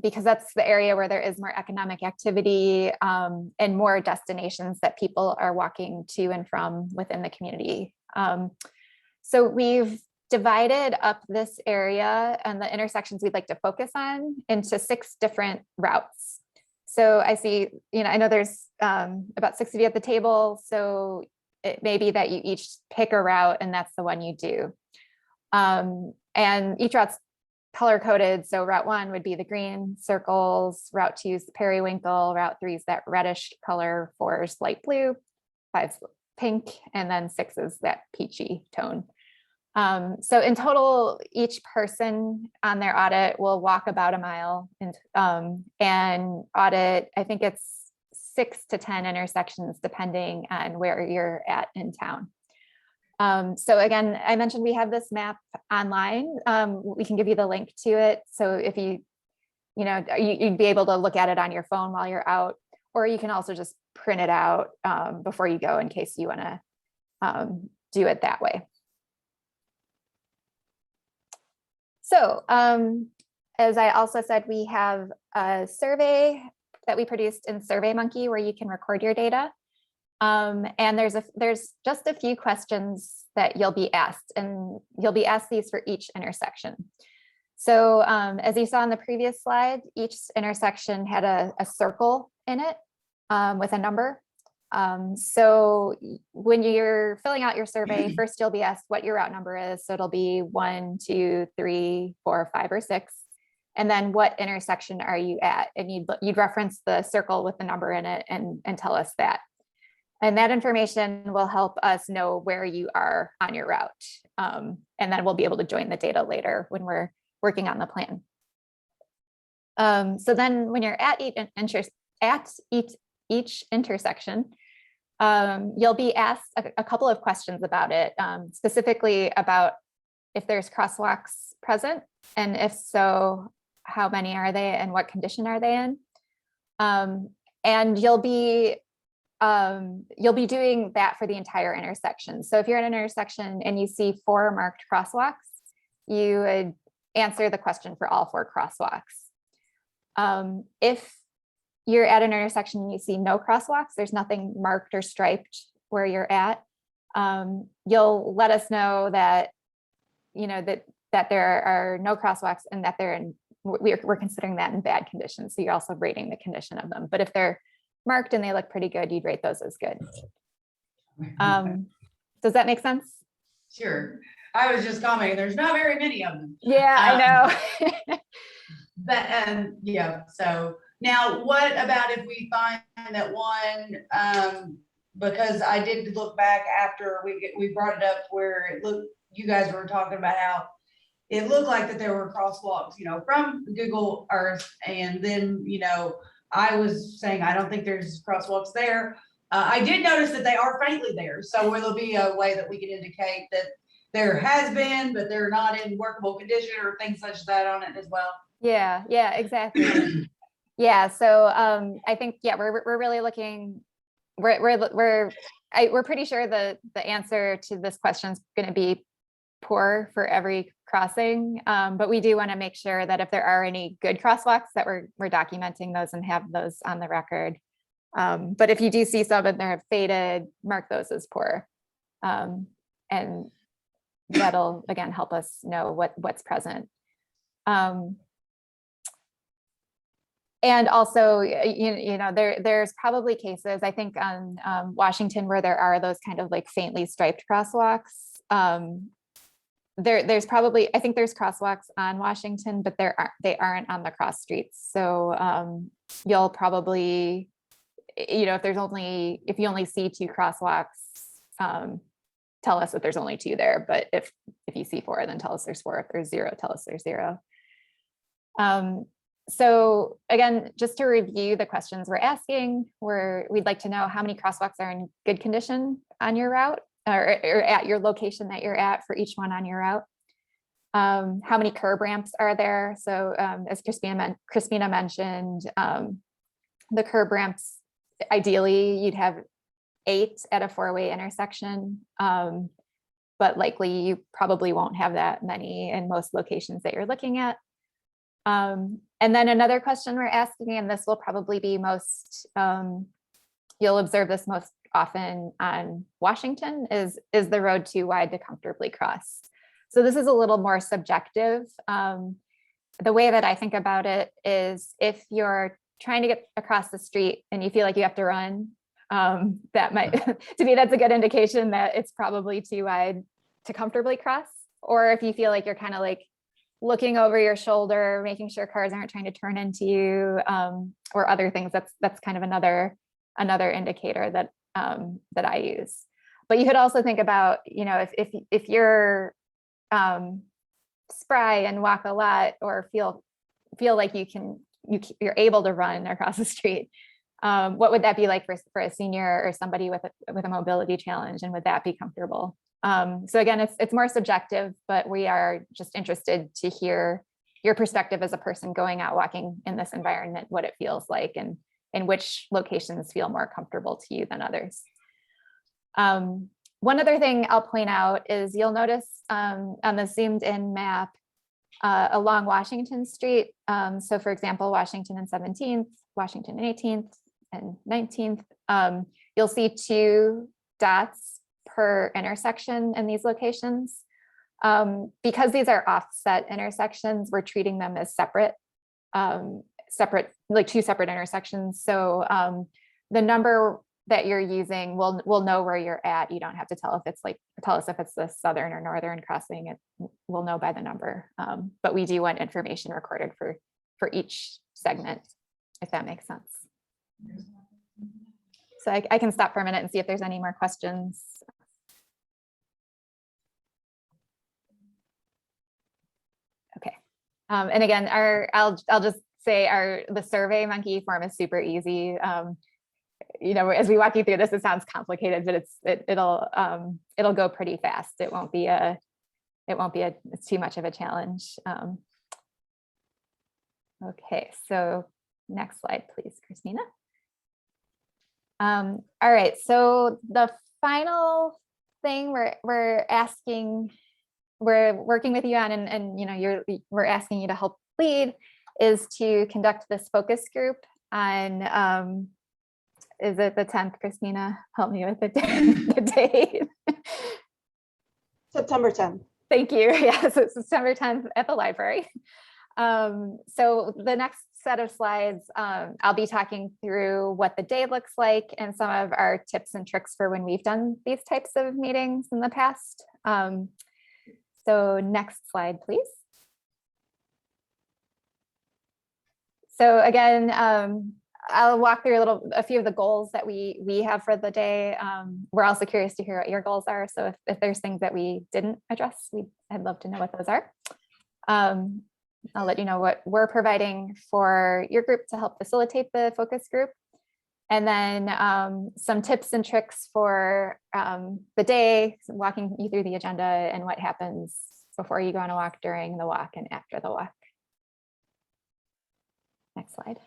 Speaker 5: because that's the area where there is more economic activity and more destinations that people are walking to and from within the community. So we've divided up this area and the intersections we'd like to focus on into 6 different routes. So I see, I know there's about 6 of you at the table. So it may be that you each pick a route and that's the one you do. And each route's color coded. So route 1 would be the green circles, route 2 is the periwinkle, route 3 is that reddish color, 4 is light blue, 5 is pink, and then 6 is that peachy tone. So in total, each person on their audit will walk about a mile and audit, I think it's 6 to 10 intersections, depending on where you're at in town. So again, I mentioned we have this map online. We can give you the link to it. So if you'd be able to look at it on your phone while you're out, or you can also just print it out before you go in case you want to do it that way. So as I also said, we have a survey that we produced in SurveyMonkey where you can record your data. And there's just a few questions that you'll be asked, and you'll be asked these for each intersection. So as you saw in the previous slide, each intersection had a circle in it with a number. So when you're filling out your survey, first you'll be asked what your route number is. So it'll be 1, 2, 3, 4, 5, or 6. and then what intersection are you at? And you'd reference the circle with the number in it and tell us that. And that information will help us know where you are on your route. And then we'll be able to join the data later when we're working on the plan. So then when you're at each intersection, you'll be asked a couple of questions about it, specifically about if there's crosswalks present, and if so, how many are they and what condition are they in? And you'll be doing that for the entire intersection. So if you're at an intersection and you see 4 marked crosswalks, you would answer the question for all 4 crosswalks. If you're at an intersection and you see no crosswalks, there's nothing marked or striped where you're at, you'll let us know that, that there are no crosswalks and that we're considering that in bad condition. So you're also rating the condition of them. But if they're marked and they look pretty good, you'd rate those as good. Does that make sense?
Speaker 3: Sure. I was just commenting, there's not very many of them.
Speaker 5: Yeah, I know.
Speaker 3: But, yeah, so now what about if we find that one, because I did look back after we brought it up where it looked, you guys were talking about how it looked like that there were crosswalks, from Google Earth. And then, I was saying, I don't think there's crosswalks there. I did notice that they are faintly there. So will there be a way that we can indicate that there has been, but they're not in workable condition or things such as that on it as well?
Speaker 5: Yeah, exactly. Yeah, so I think, we're really looking, we're pretty sure the answer to this question is going to be poor for every crossing, but we do want to make sure that if there are any good crosswalks that we're documenting those and have those on the record. But if you do see some and they're faded, mark those as poor, and that'll again help us know what's present. And also, there's probably cases, I think on Washington, where there are those kind of like faintly striped crosswalks. There's probably, I think there's crosswalks on Washington, but they aren't on the cross streets. So you'll probably, if you only see 2 crosswalks, tell us that there's only 2 there. But if you see 4, then tell us there's 4. If there's 0, tell us there's 0. So again, just to review the questions we're asking, we'd like to know how many crosswalks are in good condition on your route or at your location that you're at for each one on your route. How many curb ramps are there? So as Crispina mentioned, the curb ramps, ideally you'd have 8 at a 4-way intersection, but likely you probably won't have that many in most locations that you're looking at. And then another question we're asking, and this will probably be you'll observe this most often on Washington, is the road too wide to comfortably cross? So this is a little more subjective. The way that I think about it is if you're trying to get across the street and you feel like you have to run, that might, to me, that's a good indication that it's probably too wide to comfortably cross. Or if you feel like you're kind of like looking over your shoulder, making sure cars aren't trying to turn into you, or other things, that's kind of another indicator that I use. But you could also think about, if you're spry and walk a lot, or feel like you're able to run across the street, what would that be like for a senior or somebody with a mobility challenge, and would that be comfortable? So again, it's more subjective, but we are just interested to hear your perspective as a person going out walking in this environment, what it feels like, and which locations feel more comfortable to you than others. One other thing I'll point out is you'll notice on the zoomed in map along Washington Street. So for example, Washington and 17th, Washington and 18th and 19th, you'll see 2 dots per intersection in these locations. Because these are offset intersections, we're treating them as separate, like 2 separate intersections. So the number that you're using will know where you're at. You don't have to tell us if it's the southern or northern crossing. We'll know by the number. But we do want information recorded for each segment, if that makes sense. So I can stop for a minute and see if there's any more questions. Okay. And again, I'll just say the Survey Monkey form is super easy. You know, as we walk you through this, it sounds complicated, but it'll go pretty fast. It won't be it's too much of a challenge. Okay, so next slide, please, Christina. All right, so the final thing we're working with you on, and you know, we're asking you to help lead, is to conduct this focus group on, is it the 10th, Christina? Help me with the date.
Speaker 1: September 10th.
Speaker 5: Thank you. Yes, it's September 10th at the library. So the next set of slides, I'll be talking through what the day looks like and some of our tips and tricks for when we've done these types of meetings in the past. So next slide, please. So again, I'll walk through a few of the goals that we have for the day. We're also curious to hear what your goals are. So if there's things that we didn't address, I'd love to know what those are. I'll let you know what we're providing for your group to help facilitate the focus group. And then some tips and tricks for the day, walking you through the agenda and what happens before you go on a walk, during the walk, and after the walk. Next slide.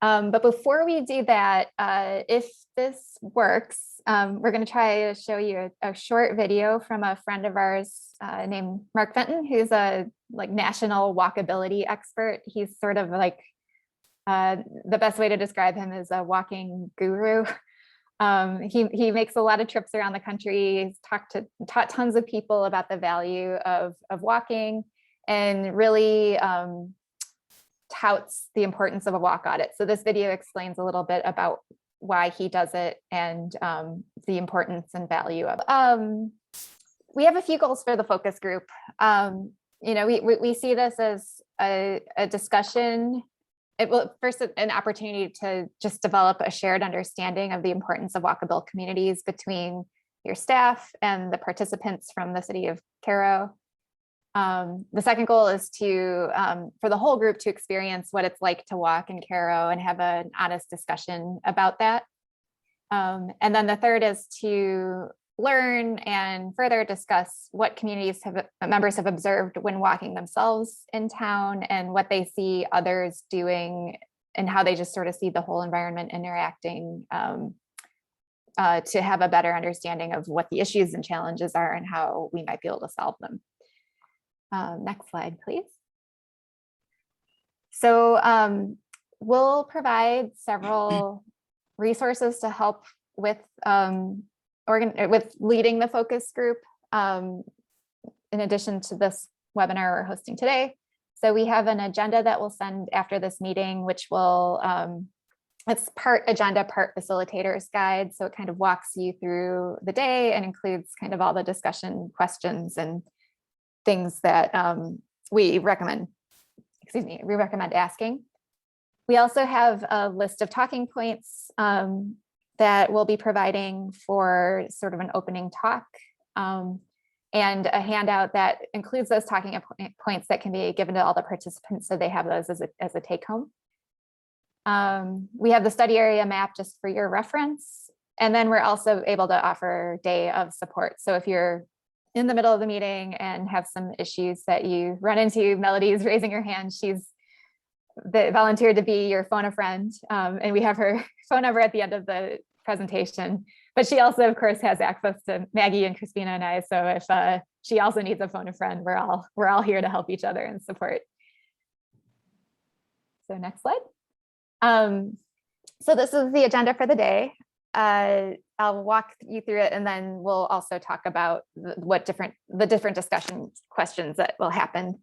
Speaker 5: But before we do that, if this works, we're going to try to show you a short video from a friend of ours named Mark Fenton, who's a national walkability expert. He's sort of like, the best way to describe him is a walking guru. He makes a lot of trips around the country. He's taught tons of people about the value of walking, and really touts the importance of a walk audit. So this video explains a little bit about why he does it and the importance and value of. We have a few goals for the focus group. You know, we see this as a discussion. First, an opportunity to just develop a shared understanding of the importance of walkable communities between your staff and the participants from the city of Cairo. The second goal is for the whole group to experience what it's like to walk in Cairo and have an honest discussion about that. And then the third is to learn and further discuss what members have observed when walking themselves in town, and what they see others doing, and how they just sort of see the whole environment interacting, to have a better understanding of what the issues and challenges are and how we might be able to solve them. Next slide, please. So we'll provide several resources to help with leading the focus group, in addition to this webinar we're hosting today. So we have an agenda that we'll send after this meeting, which will, it's part agenda, part facilitator's guide. So it kind of walks you through the day and includes kind of all the discussion questions and things that we recommend asking. We also have a list of talking points that we'll be providing for sort of an opening talk, and a handout that includes those talking points that can be given to all the participants, so they have those as a take home. We have the study area map just for your reference. And then we're also able to offer day of support. So if you're in the middle of the meeting and have some issues that you run into, Melody's raising her hand. She's volunteered to be your phone a friend. And we have her phone number at the end of the presentation, but she also of course has access to Maggie and Christina and I. So if she also needs a phone a friend, we're all here to help each other and support. So next slide. So this is the agenda for the day. I'll walk you through it, and then we'll also talk about the different discussion questions that will happen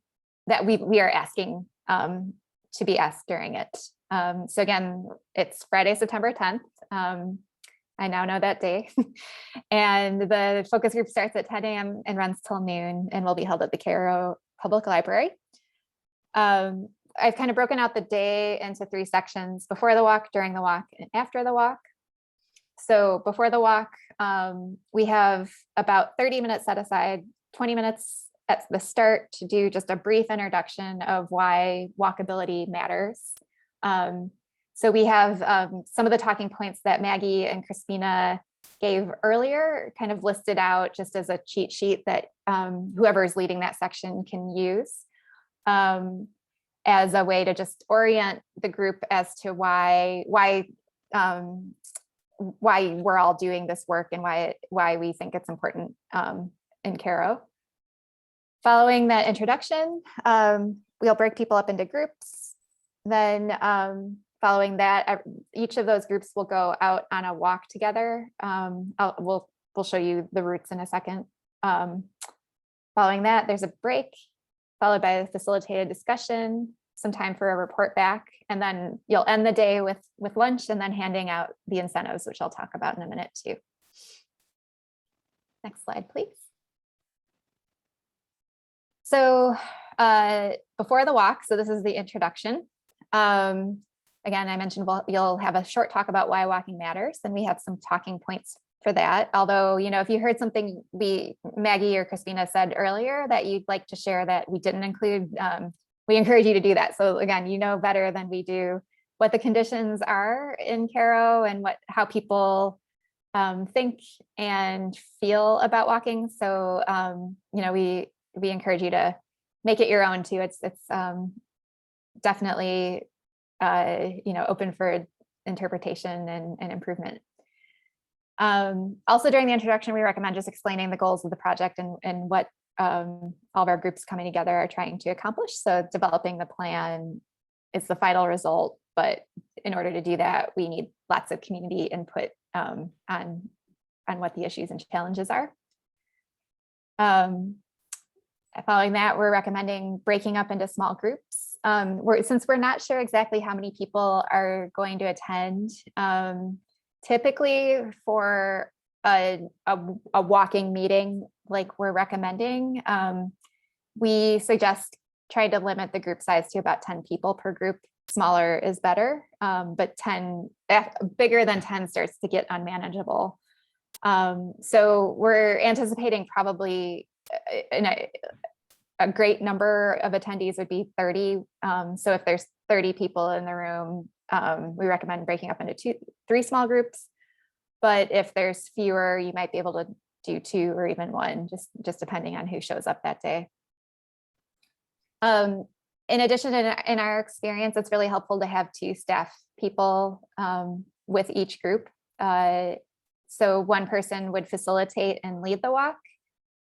Speaker 5: that we are asking to be asked during it. So again, it's Friday, September 10th. I now know that day. And the focus group starts at 10 a.m. and runs till noon and will be held at the Cairo Public Library. I've kind of broken out the day into 3 sections: before the walk, during the walk, and after the walk. So before the walk, we have about 30 minutes set aside, 20 minutes at the start to do just a brief introduction of why walkability matters. So we have some of the talking points that Maggie and Crispina gave earlier kind of listed out just as a cheat sheet that whoever is leading that section can use as a way to just orient the group as to why we're all doing this work and why we think it's important in Cairo. Following that introduction, we'll break people up into groups. Then following that, each of those groups will go out on a walk together. We'll show you the routes in a second. Following that, there's a break, followed by a facilitated discussion, some time for a report back, and then you'll end the day with lunch and then handing out the incentives, which I'll talk about in a minute too. Next slide, please. So before the walk, so this is the introduction. Again, I mentioned you'll have a short talk about why walking matters, and we have some talking points for that. Although, if you heard something Maggie or Christina said earlier that you'd like to share that we didn't include, we encourage you to do that. So again, better than we do what the conditions are in Cairo and how people think and feel about walking. So, we encourage you to make it your own too. It's definitely open for interpretation and improvement. Also during the introduction, we recommend just explaining the goals of the project and what all of our groups coming together are trying to accomplish. So developing the plan is the final result, but in order to do that, we need lots of community input on what the issues and challenges are. Following that, we're recommending breaking up into small groups. Since we're not sure exactly how many people are going to attend, typically for a walking meeting like we're recommending, we suggest trying to limit the group size to about 10 people per group. Smaller is better, but bigger than 10 starts to get unmanageable. So we're anticipating probably a great number of attendees would be 30. So if there's 30 people in the room, we recommend breaking up into 3 small groups. But if there's fewer, you might be able to do 2 or even 1, just depending on who shows up that day. In addition, in our experience, it's really helpful to have 2 staff people with each group. So one person would facilitate and lead the walk,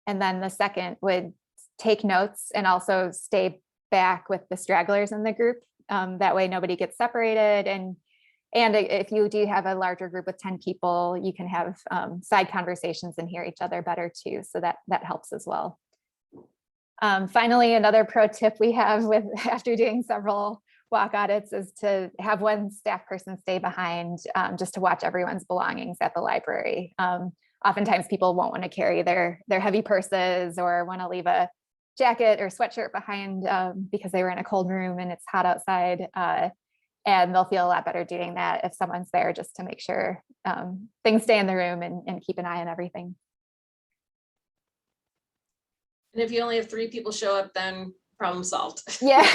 Speaker 5: and then the second would take notes and also stay back with the stragglers in the group. That way nobody gets separated. And if you do have a larger group with 10 people, you can have side conversations and hear each other better too. So that helps as well. Finally, another pro tip we have after doing several walk audits is to have one staff person stay behind just to watch everyone's belongings at the library. Oftentimes people won't want to carry their heavy purses or want to leave a jacket or sweatshirt behind because they were in a cold room and it's hot outside. And they'll feel a lot better doing that if someone's there just to make sure things stay in the room and keep an eye on everything.
Speaker 2: And if you only have 3 people show up, then problem solved.
Speaker 5: Yeah,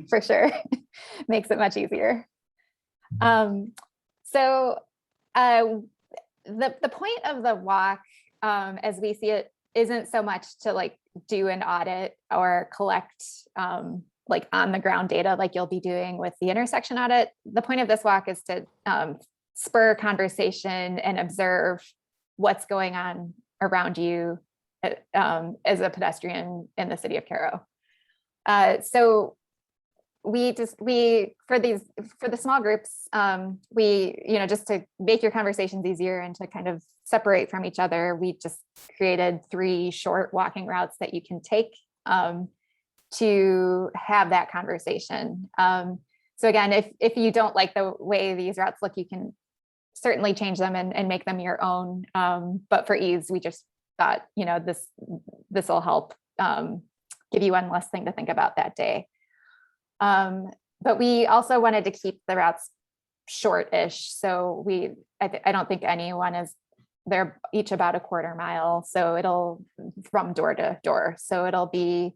Speaker 5: for sure. Makes it much easier. So the point of the walk, as we see it, isn't so much to do an audit or collect on the ground data like you'll be doing with the intersection audit. The point of this walk is to spur conversation and observe what's going on around you as a pedestrian in the city of Cairo. So for the small groups, just to make your conversations easier and to kind of separate from each other, we just created 3 short walking routes that you can take to have that conversation. So again, if you don't like the way these routes look, you can certainly change them and make them your own. But for ease, we just thought, this will help give you one less thing to think about that day. But we also wanted to keep the routes short-ish. So I don't think anyone is, they're each about a quarter mile. So it'll from door to door. So it'll be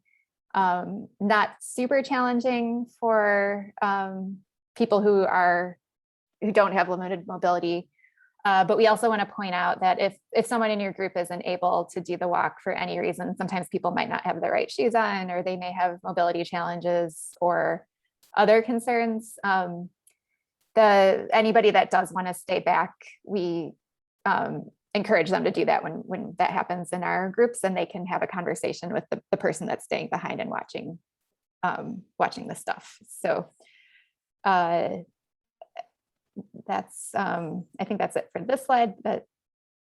Speaker 5: not super challenging for people who don't have limited mobility. But we also want to point out that if someone in your group isn't able to do the walk for any reason, sometimes people might not have the right shoes on, or they may have mobility challenges or other concerns. Anybody that does want to stay back, we encourage them to do that when that happens in our groups, and they can have a conversation with the person that's staying behind and watching the stuff. So that's I think that's it for this slide. But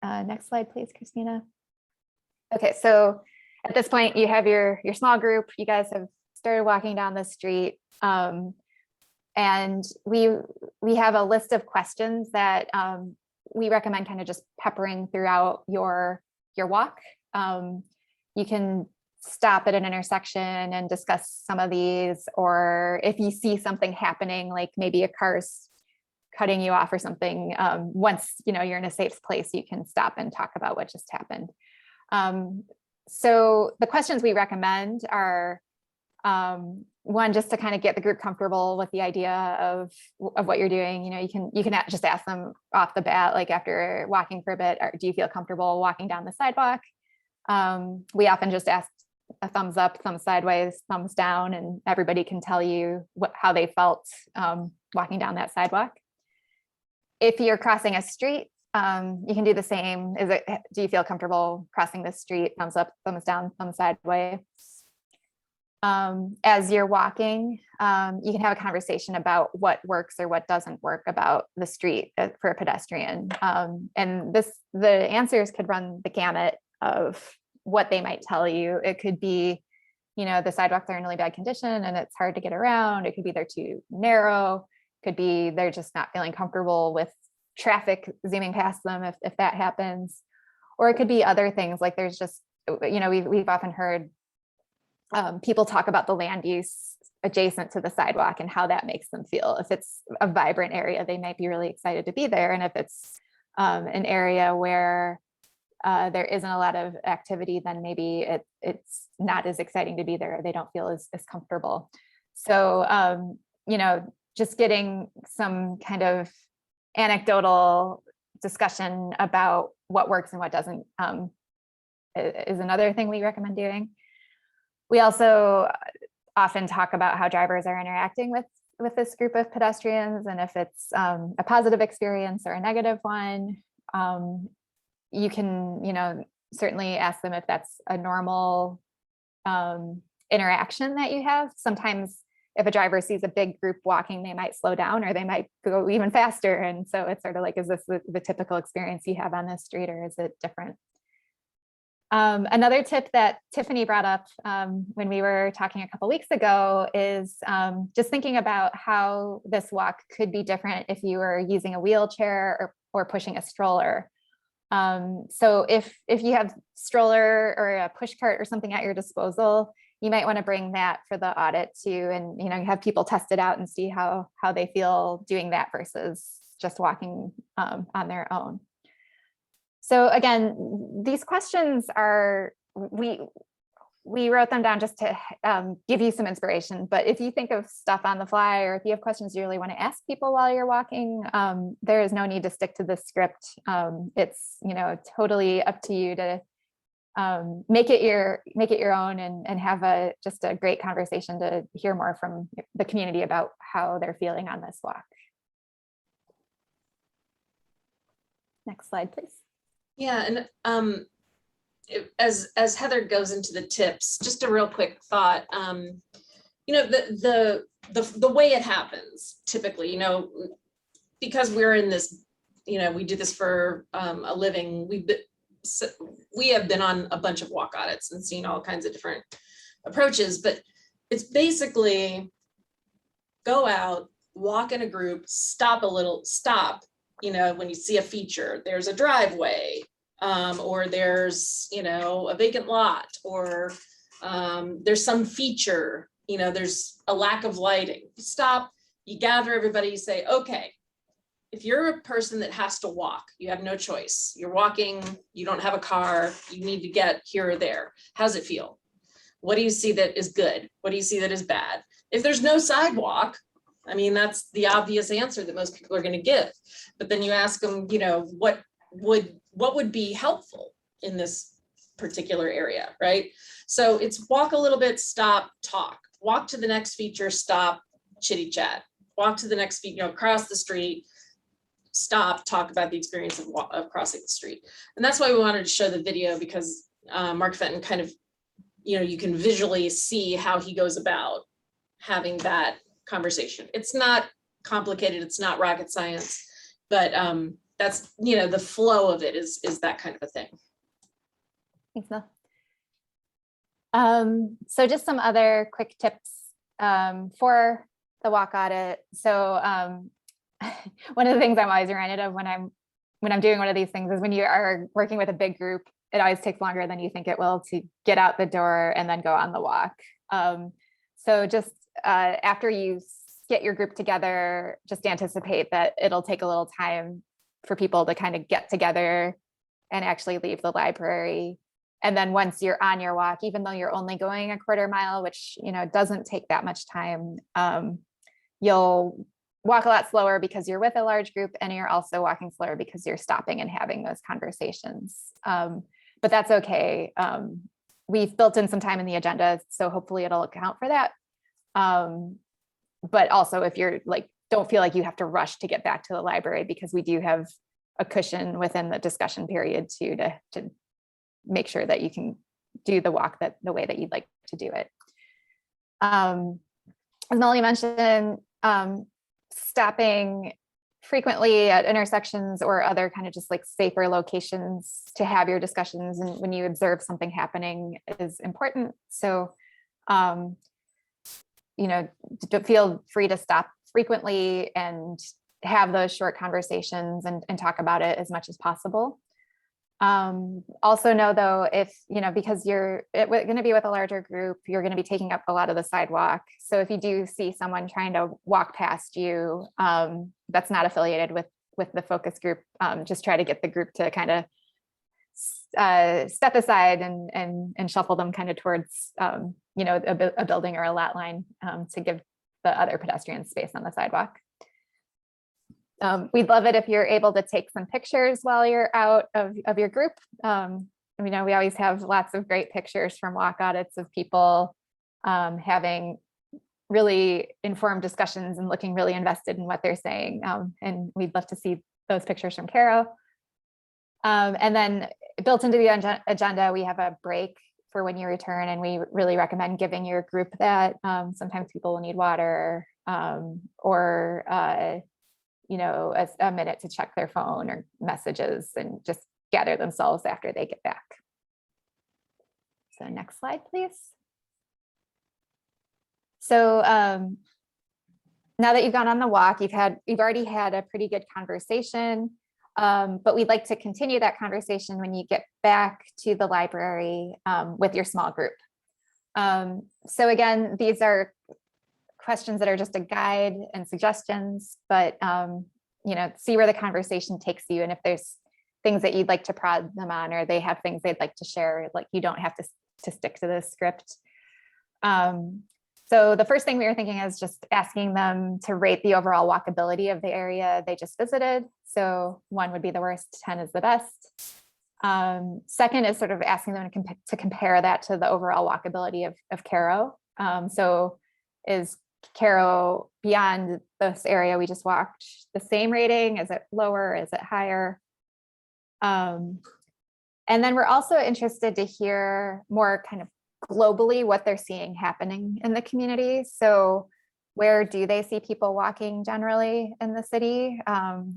Speaker 5: next slide, please, Christina. Okay, so at this point you have your small group. You guys have started walking down the street, and we have a list of questions that we recommend kind of just peppering throughout your walk. You can stop at an intersection and discuss some of these, or if you see something happening, like maybe a car's cutting you off or something, once you're in a safe place, you can stop and talk about what just happened. So the questions we recommend are, one, just to kind of get the group comfortable with the idea of what you're doing. You can just ask them off the bat, like after walking for a bit, do you feel comfortable walking down the sidewalk? We often just ask a thumbs up, thumbs sideways, thumbs down, and everybody can tell you how they felt walking down that sidewalk. If you're crossing a street, you can do the same. Do you feel comfortable crossing the street? Thumbs up, thumbs down, thumbs sideways. As you're walking, you can have a conversation about what works or what doesn't work about the street for a pedestrian. And the answers could run the gamut of what they might tell you. It could be, the sidewalks are in really bad condition and it's hard to get around. It could be they're too narrow. Could be they're just not feeling comfortable with traffic zooming past them if that happens. Or it could be other things, like there's just, we've often heard people talk about the land use adjacent to the sidewalk and how that makes them feel. If it's a vibrant area, they might be really excited to be there. And if it's an area where there isn't a lot of activity, then maybe it's not as exciting to be there. They don't feel as comfortable. So, just getting some kind of anecdotal discussion about what works and what doesn't is another thing we recommend doing. We also often talk about how drivers are interacting with this group of pedestrians, and if it's a positive experience or a negative one. You can, certainly ask them if that's a normal interaction that you have. Sometimes if a driver sees a big group walking, they might slow down or they might go even faster. And so it's sort of like, is this the typical experience you have on this street, or is it different? Another tip that Tiffany brought up when we were talking a couple weeks ago is just thinking about how this walk could be different if you were using a wheelchair or pushing a stroller. So if you have stroller or a push cart or something at your disposal, you might want to bring that for the audit too, and have people test it out and see how they feel doing that versus just walking on their own. So again, these questions are, we wrote them down just to give you some inspiration, but if you think of stuff on the fly, or if you have questions you really want to ask people while you're walking, there is no need to stick to this script. It's, totally up to you to make it your own and have just a great conversation to hear more from the community about how they're feeling on this walk. Next slide, please.
Speaker 2: Yeah, and as Heather goes into the tips, just a real quick thought. The way it happens typically, because we're in this, we do this for a living. We have been on a bunch of walk audits and seen all kinds of different approaches, but it's basically go out, walk in a group, stop, when you see a feature, there's a driveway, or there's, a vacant lot, or there's some feature, there's a lack of lighting. You stop, you gather everybody, you say, okay, if you're a person that has to walk, you have no choice. You're walking, you don't have a car, you need to get here or there. How's it feel? What do you see that is good? What do you see that is bad? If there's no sidewalk, I mean, that's the obvious answer that most people are going to give. But then you ask them, what would be helpful in this particular area, right? So it's walk a little bit, stop, talk. Walk to the next feature, stop, chitty chat. Walk to the next feature, cross the street, stop, talk about the experience of crossing the street. And that's why we wanted to show the video, because Mark Fenton kind of, you can visually see how he goes about having that conversation. It's not complicated, it's not rocket science, but that's, the flow of it is that kind of a thing.
Speaker 5: Thanks, Mel. So just some other quick tips for the walk audit. So one of the things I'm always reminded of when I'm doing one of these things is when you are working with a big group, it always takes longer than you think it will to get out the door and then go on the walk. So just after you get your group together, just anticipate that it'll take a little time for people to kind of get together and actually leave the library. And then once you're on your walk, even though you're only going a quarter mile, which doesn't take that much time, you'll walk a lot slower because you're with a large group, and you're also walking slower because you're stopping and having those conversations. But that's okay. We've built in some time in the agenda, so hopefully it'll account for that. But also if you're don't feel like you have to rush to get back to the library, because we do have a cushion within the discussion period too, to make sure that you can do the walk the way that you'd like to do it. As Melanie mentioned, stopping frequently at intersections or other kind of just safer locations to have your discussions, and when you observe something happening is important. So feel free to stop frequently and have those short conversations and talk about it as much as possible. Also know though, if, because you're going to be with a larger group, you're going to be taking up a lot of the sidewalk. So if you do see someone trying to walk past you, that's not affiliated with the focus group, just try to get the group to kind of step aside and shuffle them kind of towards, a building or a lot line, to give the other pedestrians space on the sidewalk. We'd love it if you're able to take some pictures while you're out of your group. We always have lots of great pictures from walk audits of people having really informed discussions and looking really invested in what they're saying. And we'd love to see those pictures from Cairo. And then built into the agenda, we have a break for when you return, and we really recommend giving your group that. Sometimes people will need water or a minute to check their phone or messages and just gather themselves after they get back. So next slide, please. So now that you've gone on the walk, you've already had a pretty good conversation, but we'd like to continue that conversation when you get back to the library with your small group. So again, these are questions that are just a guide and suggestions, but see where the conversation takes you. And if there's things that you'd like to prod them on, or they have things they'd like to share, you don't have to stick to this script. So the first thing we were thinking is just asking them to rate the overall walkability of the area they just visited. So 1 would be the worst, 10 is the best. Second is sort of asking them to compare that to the overall walkability of Cairo. So is Cairo beyond this area we just walked the same rating? Is it lower? Is it higher? And then we're also interested to hear more kind of globally what they're seeing happening in the community. So where do they see people walking generally in the city?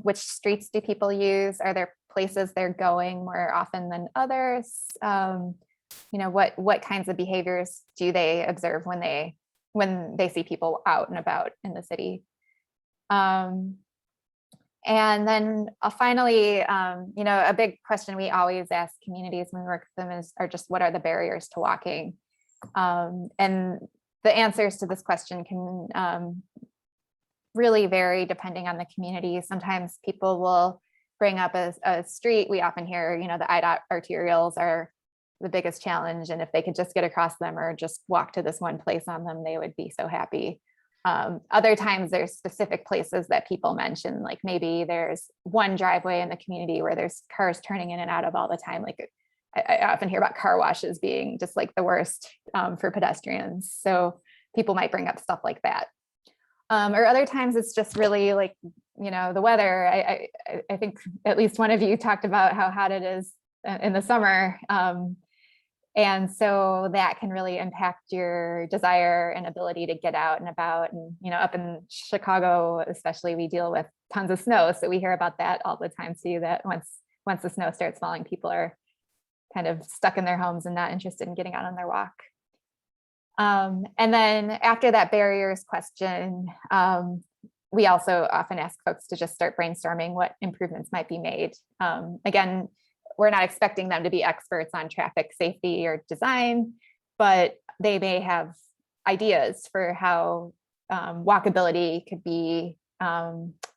Speaker 5: Which streets do people use? Are there places they're going more often than others? What kinds of behaviors do they observe when they see people out and about in the city? And then finally, a big question we always ask communities when we work with them are just what are the barriers to walking? And the answers to this question can really vary depending on the community. Sometimes people will bring up a street. We often hear, the IDOT arterials are the biggest challenge. And if they could just get across them or just walk to this one place on them, they would be so happy. Other times there's specific places that people mention, like maybe there's one driveway in the community where there's cars turning in and out of all the time. Like I often hear about car washes being just like the worst for pedestrians. So people might bring up stuff like that. Or other times it's just really like, the weather. I think at least one of you talked about how hot it is in the summer. And so that can really impact your desire and ability to get out and about. And, up in Chicago, especially, we deal with tons of snow. So we hear about that all the time too, that once the snow starts falling, people are kind of stuck in their homes and not interested in getting out on their walk. And then after that barriers question, we also often ask folks to just start brainstorming what improvements might be made. Again, we're not expecting them to be experts on traffic safety or design, but they may have ideas for how walkability could be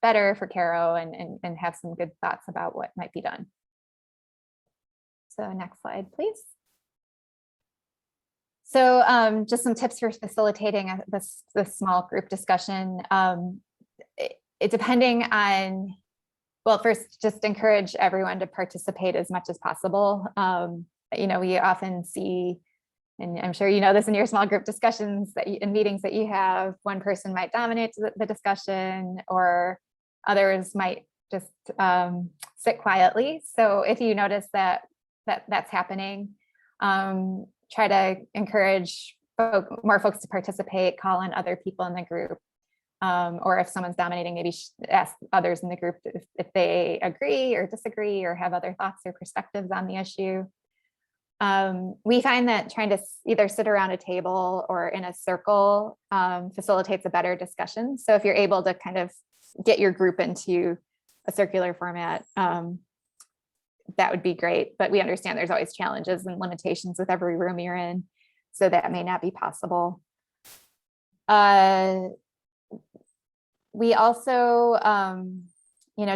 Speaker 5: better for Cairo and have some good thoughts about what might be done. So next slide, please. So just some tips for facilitating this small group discussion. Depending on, well, first, just encourage everyone to participate as much as possible. We often see, and I'm sure you know this in your small group discussions, that in meetings that you have, one person might dominate the discussion or others might just sit quietly. So if you notice that's happening, try to encourage more folks to participate, call in other people in the group. Or if someone's dominating, maybe ask others in the group if they agree or disagree or have other thoughts or perspectives on the issue. We find that trying to either sit around a table or in a circle facilitates a better discussion. So if you're able to kind of get your group into a circular format, that would be great. But we understand there's always challenges and limitations with every room you're in, so that may not be possible. We also,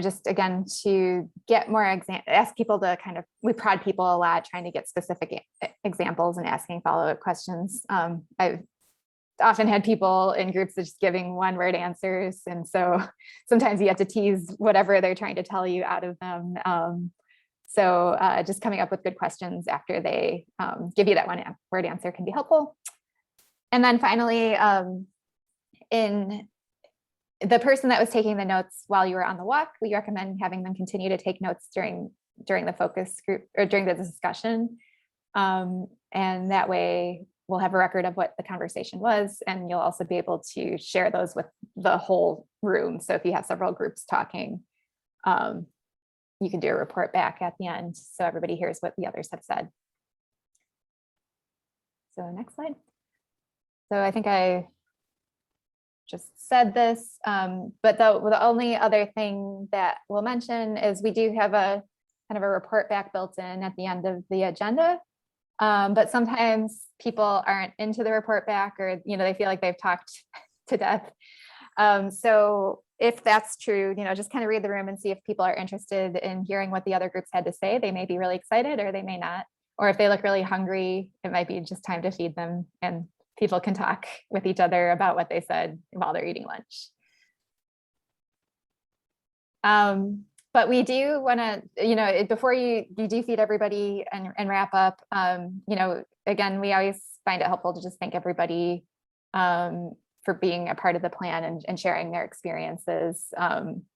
Speaker 5: just again, to get more ask people to we prod people a lot, trying to get specific examples and asking follow-up questions. I've often had people in groups just giving one-word answers. And so sometimes you have to tease whatever they're trying to tell you out of them. So just coming up with good questions after they give you that one-word answer can be helpful. And then finally, in the person that was taking the notes while you were on the walk, we recommend having them continue to take notes during the focus group or during the discussion. And that way we'll have a record of what the conversation was, and you'll also be able to share those with the whole room. So if you have several groups talking, you can do a report back at the end so everybody hears what the others have said. So next slide. So I think I just said this, but the only other thing that we'll mention is we do have a kind of a report back built in at the end of the agenda. But sometimes people aren't into the report back, or they feel like they've talked to death. So if that's true, just kind of read the room and see if people are interested in hearing what the other groups had to say. They may be really excited or they may not. Or if they look really hungry, it might be just time to feed them, and people can talk with each other about what they said while they're eating lunch. But we do want to, before you do feed everybody and wrap up, again, we always find it helpful to just thank everybody for being a part of the plan and sharing their experiences. I'm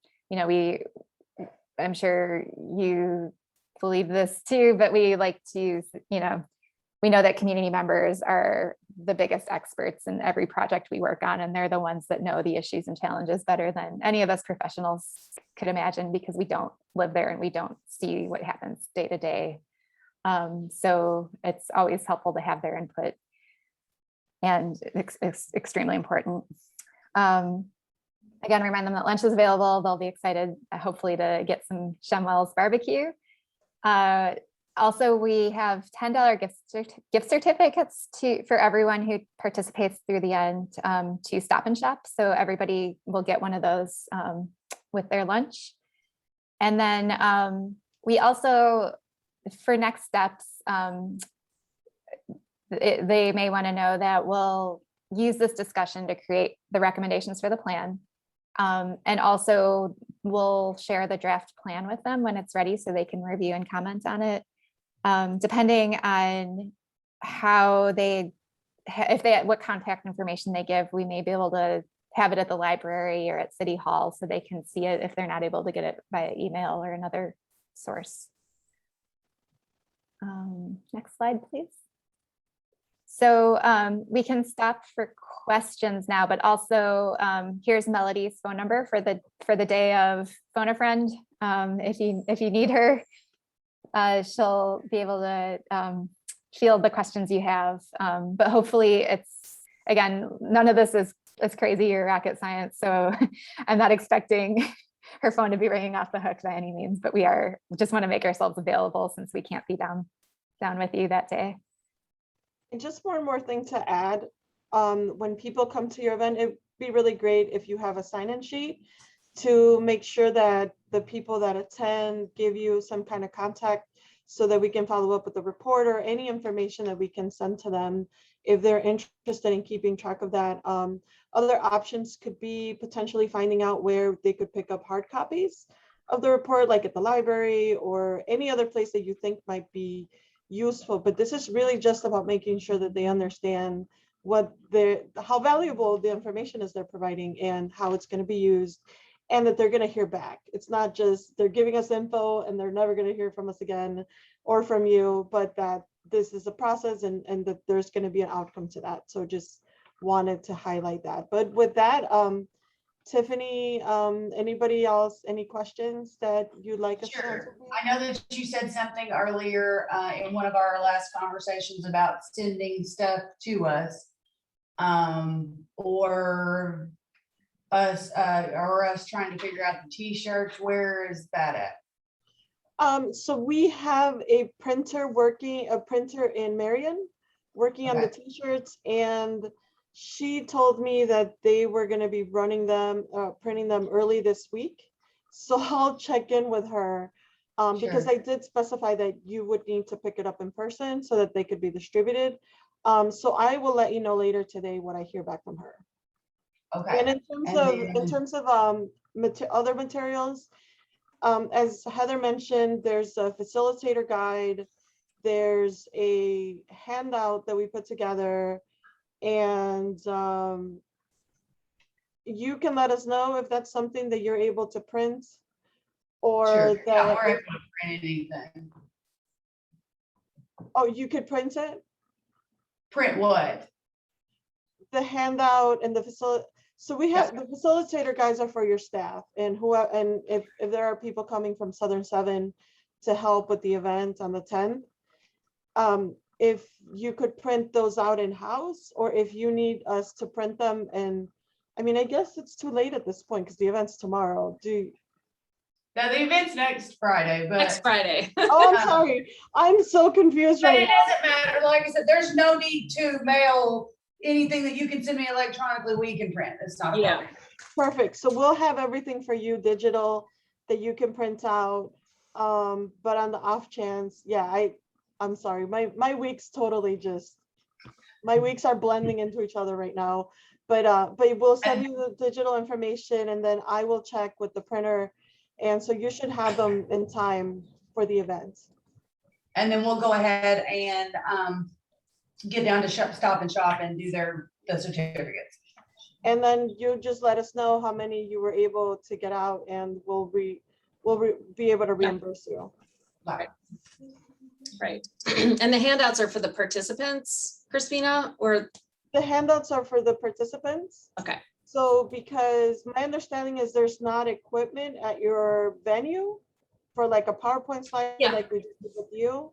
Speaker 5: sure you believe this too, but we like to, we know that community members are the biggest experts in every project we work on, and they're the ones that know the issues and challenges better than any of us professionals could imagine, because we don't live there and we don't see what happens day to day. So it's always helpful to have their input, and it's extremely important. And again, remind them that lunch is available. They'll be excited, hopefully, to get some Shemwell's barbecue. Also, we have $10 gift certificates for everyone who participates through the end to Stop and Shop. So everybody will get one of those with their lunch. And then we also, for next steps, they may want to know that we'll use this discussion to create the recommendations for the plan. And also we'll share the draft plan with them when it's ready so they can review and comment on it. Depending on how what contact information they give, we may be able to have it at the library or at City Hall so they can see it if they're not able to get it via email or another source. Next slide, please. So we can stop for questions now, but also here's Melody's phone number for the day of Phone a Friend. If you need her, she'll be able to field the questions you have. But hopefully it's, again, none of this is crazy or rocket science. So I'm not expecting her phone to be ringing off the hook by any means, but we just want to make ourselves available since we can't be down with you that day.
Speaker 1: And just one more thing to add, when people come to your event, it'd be really great if you have a sign-in sheet to make sure that the people that attend give you some kind of contact so that we can follow up with the report or any information that we can send to them if they're interested in keeping track of that. Other options could be potentially finding out where they could pick up hard copies of the report, like at the library or any other place that you think might be useful. But this is really just about making sure that they understand how valuable the information is they're providing and how it's going to be used, and that they're going to hear back. It's not just they're giving us info and they're never going to hear from us again or from you, but that this is a process and that there's going to be an outcome to that. So just wanted to highlight that. But with that, Tiffany, anybody else, any questions that you'd like us to answer?
Speaker 3: I know that you said something earlier in one of our last conversations about sending stuff to us, or us trying to figure out the t-shirts. Where is that at?
Speaker 1: So we have a printer in Marion working on the t-shirts, and she told me that they were going to be printing them early this week. So I'll check in with her because I did specify that you would need to pick it up in person so that they could be distributed. So I will let you know later today what I hear back from her.
Speaker 3: Okay.
Speaker 1: And in terms of other materials, as Heather mentioned, there's a facilitator guide. There's a handout that we put together, and you can let us know if that's something that you're able to print, or
Speaker 3: Sure.
Speaker 1: that
Speaker 3: Yeah, we're able to print anything.
Speaker 1: Oh, you could print it.
Speaker 3: Print what?
Speaker 1: The handout and the facility. So we have the facilitator guides are for your staff, and if there are people coming from Southern 7 to help with the event on the 10th, if you could print those out in-house, or if you need us to print them. And I mean, I guess it's too late at this point because the event's tomorrow.
Speaker 3: No, the event's next Friday, but
Speaker 2: Next Friday.
Speaker 1: Oh, I'm sorry. I'm so confused
Speaker 3: but
Speaker 1: right
Speaker 3: it
Speaker 1: now.
Speaker 3: doesn't matter. Like I said, there's no need to mail anything that you can send me electronically. We can print. It's not a problem.
Speaker 1: Perfect. So we'll have everything for you digital that you can print out. But on the off chance, yeah, I'm sorry. My weeks totally my weeks are blending into each other right now. But we'll send you the digital information, and then I will check with the printer. And so you should have them in time for the event.
Speaker 3: And then we'll go ahead and get down to Stop and Shop and do the certificates.
Speaker 1: And then you just let us know how many you were able to get out, and we'll be able to reimburse you.
Speaker 2: Right. And the handouts are for the participants, Crispina, or?
Speaker 1: The handouts are for the participants.
Speaker 2: Okay.
Speaker 1: So because my understanding is there's not equipment at your venue for like a PowerPoint slide like we did with you.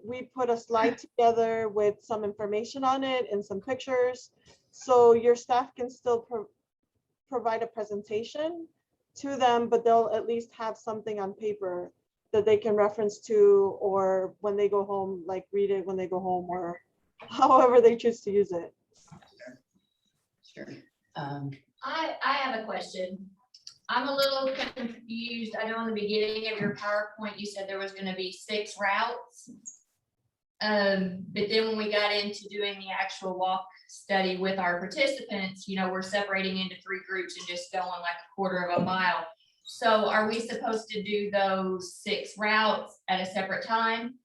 Speaker 1: We put a slide together with some information on it and some pictures, so your staff can still provide a presentation to them, but they'll at least have something on paper that they can reference to, or when they go home, like read it when they go home, or however they choose to use it.
Speaker 3: Sure.
Speaker 7: I have a question. I'm a little confused. I know in the beginning of your PowerPoint, you said there was gonna be 6 routes. But then when we got into doing the actual walk study with our participants, you know, we're separating into 3 groups and just going like a quarter of a mile. So are we supposed to do those 6 routes at a separate time?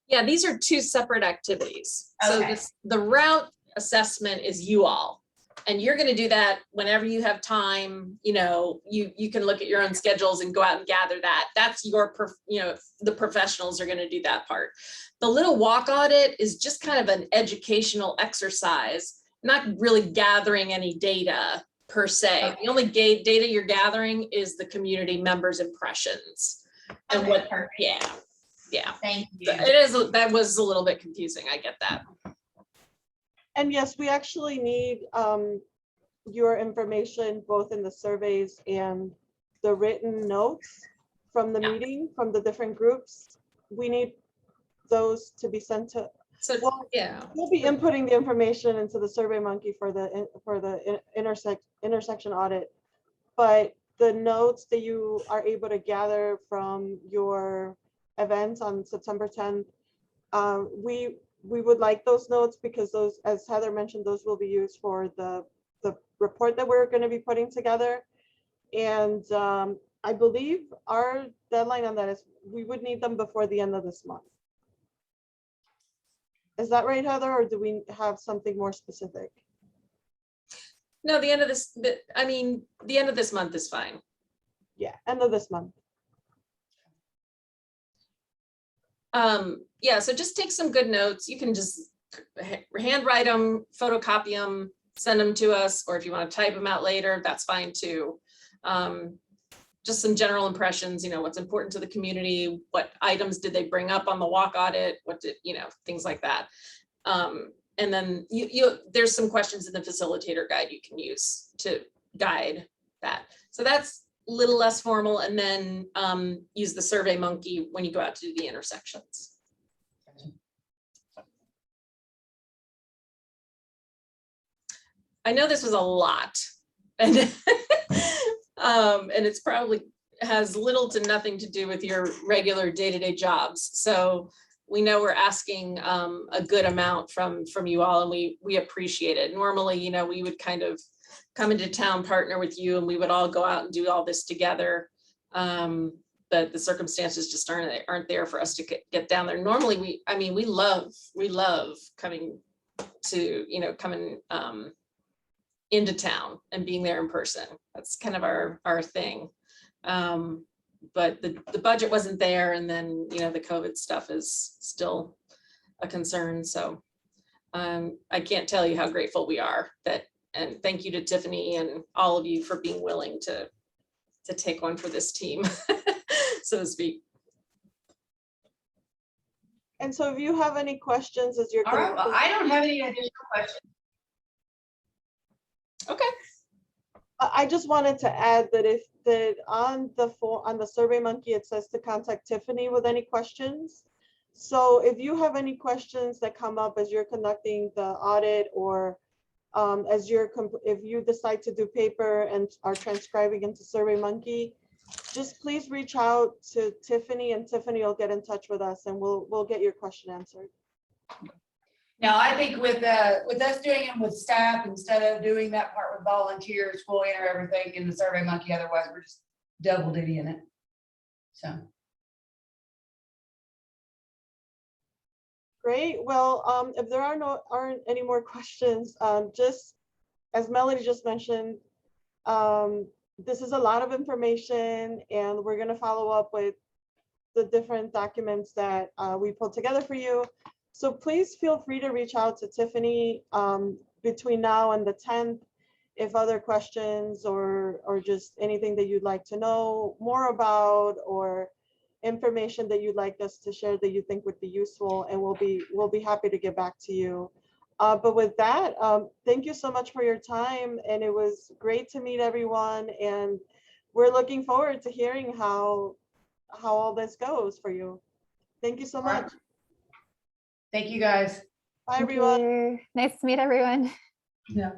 Speaker 2: Yeah, these are 2 separate activities. So
Speaker 7: Okay.
Speaker 2: the route assessment is you all. And you're gonna do that whenever you have time, you know, you can look at your own schedules and go out and gather that. That's your, you know, the professionals are gonna do that part. The little walk audit is just kind of an educational exercise, not really gathering any data per se.
Speaker 7: Okay.
Speaker 2: The only data you're gathering is the community members' impressions. And
Speaker 7: Okay,
Speaker 2: what,
Speaker 7: perfect.
Speaker 2: yeah.
Speaker 7: Thank you.
Speaker 2: That was a little bit confusing. I get that.
Speaker 1: And yes, we actually need your information both in the surveys and the written notes from the
Speaker 2: Yeah.
Speaker 1: meeting, from the different groups. We need those to be sent to,
Speaker 2: So,
Speaker 1: well,
Speaker 2: yeah.
Speaker 1: we'll be inputting the information into the Survey Monkey for the intersection audit. But the notes that you are able to gather from your events on September 10th, we would like those notes, because those, as Heather mentioned, those will be used for the report that we're going to be putting together. And I believe our deadline on that is we would need them before the end of this month. Is that right, Heather, or do we have something more specific?
Speaker 2: No, the end of this, the end of this month is fine.
Speaker 1: Yeah, end of this month.
Speaker 2: Yeah, so just take some good notes. You can just handwrite them, photocopy them, send them to us, or if you want to type them out later, that's fine too. Just some general impressions, you know, what's important to the community, what items did they bring up on the walk audit, what did, you know, things like that. And then there's some questions in the facilitator guide you can use to guide that. So that's a little less formal, and then use the Survey Monkey when you go out to do the intersections. I know this was a lot, and and it's probably has little to nothing to do with your regular day-to-day jobs. So we know we're asking a good amount from you all, and we appreciate it. Normally, you know, we would kind of come into town, partner with you, and we would all go out and do all this together. But the circumstances just aren't there for us to get down there. Normally, we love coming to, you know, coming into town and being there in person. That's kind of our thing. But the budget wasn't there, and then, you know, the COVID stuff is still a concern. So I can't tell you how grateful we are that, and thank you to Tiffany and all of you for being willing to take one for this team, so to speak.
Speaker 1: And so if you have any questions as you're.
Speaker 3: All right, well, I don't have any additional questions.
Speaker 2: Okay.
Speaker 1: I just wanted to add that on the Survey Monkey, it says to contact Tiffany with any questions. So if you have any questions that come up as you're conducting the audit, or if you decide to do paper and are transcribing into Survey Monkey, just please reach out to Tiffany, and Tiffany will get in touch with us, and we'll get your question answered.
Speaker 3: Now, I think with us doing it with staff instead of doing that part with volunteers, we'll enter everything in the Survey Monkey. Otherwise, we're just double duty in it. So.
Speaker 1: Great. Well, if there aren't any more questions, just as Melody just mentioned, this is a lot of information, and we're going to follow up with the different documents that we pulled together for you. So please feel free to reach out to Tiffany between now and the 10th if other questions or just anything that you'd like to know more about, or information that you'd like us to share that you think would be useful, and we'll be happy to get back to you But with that, thank you so much for your time, and it was great to meet everyone. And we're looking forward to hearing how all this goes for you. Thank you so
Speaker 3: All right.
Speaker 1: much.
Speaker 3: Thank you, guys.
Speaker 1: Bye,
Speaker 5: Thank
Speaker 1: everyone.
Speaker 5: you. Nice to meet everyone.
Speaker 3: Yeah.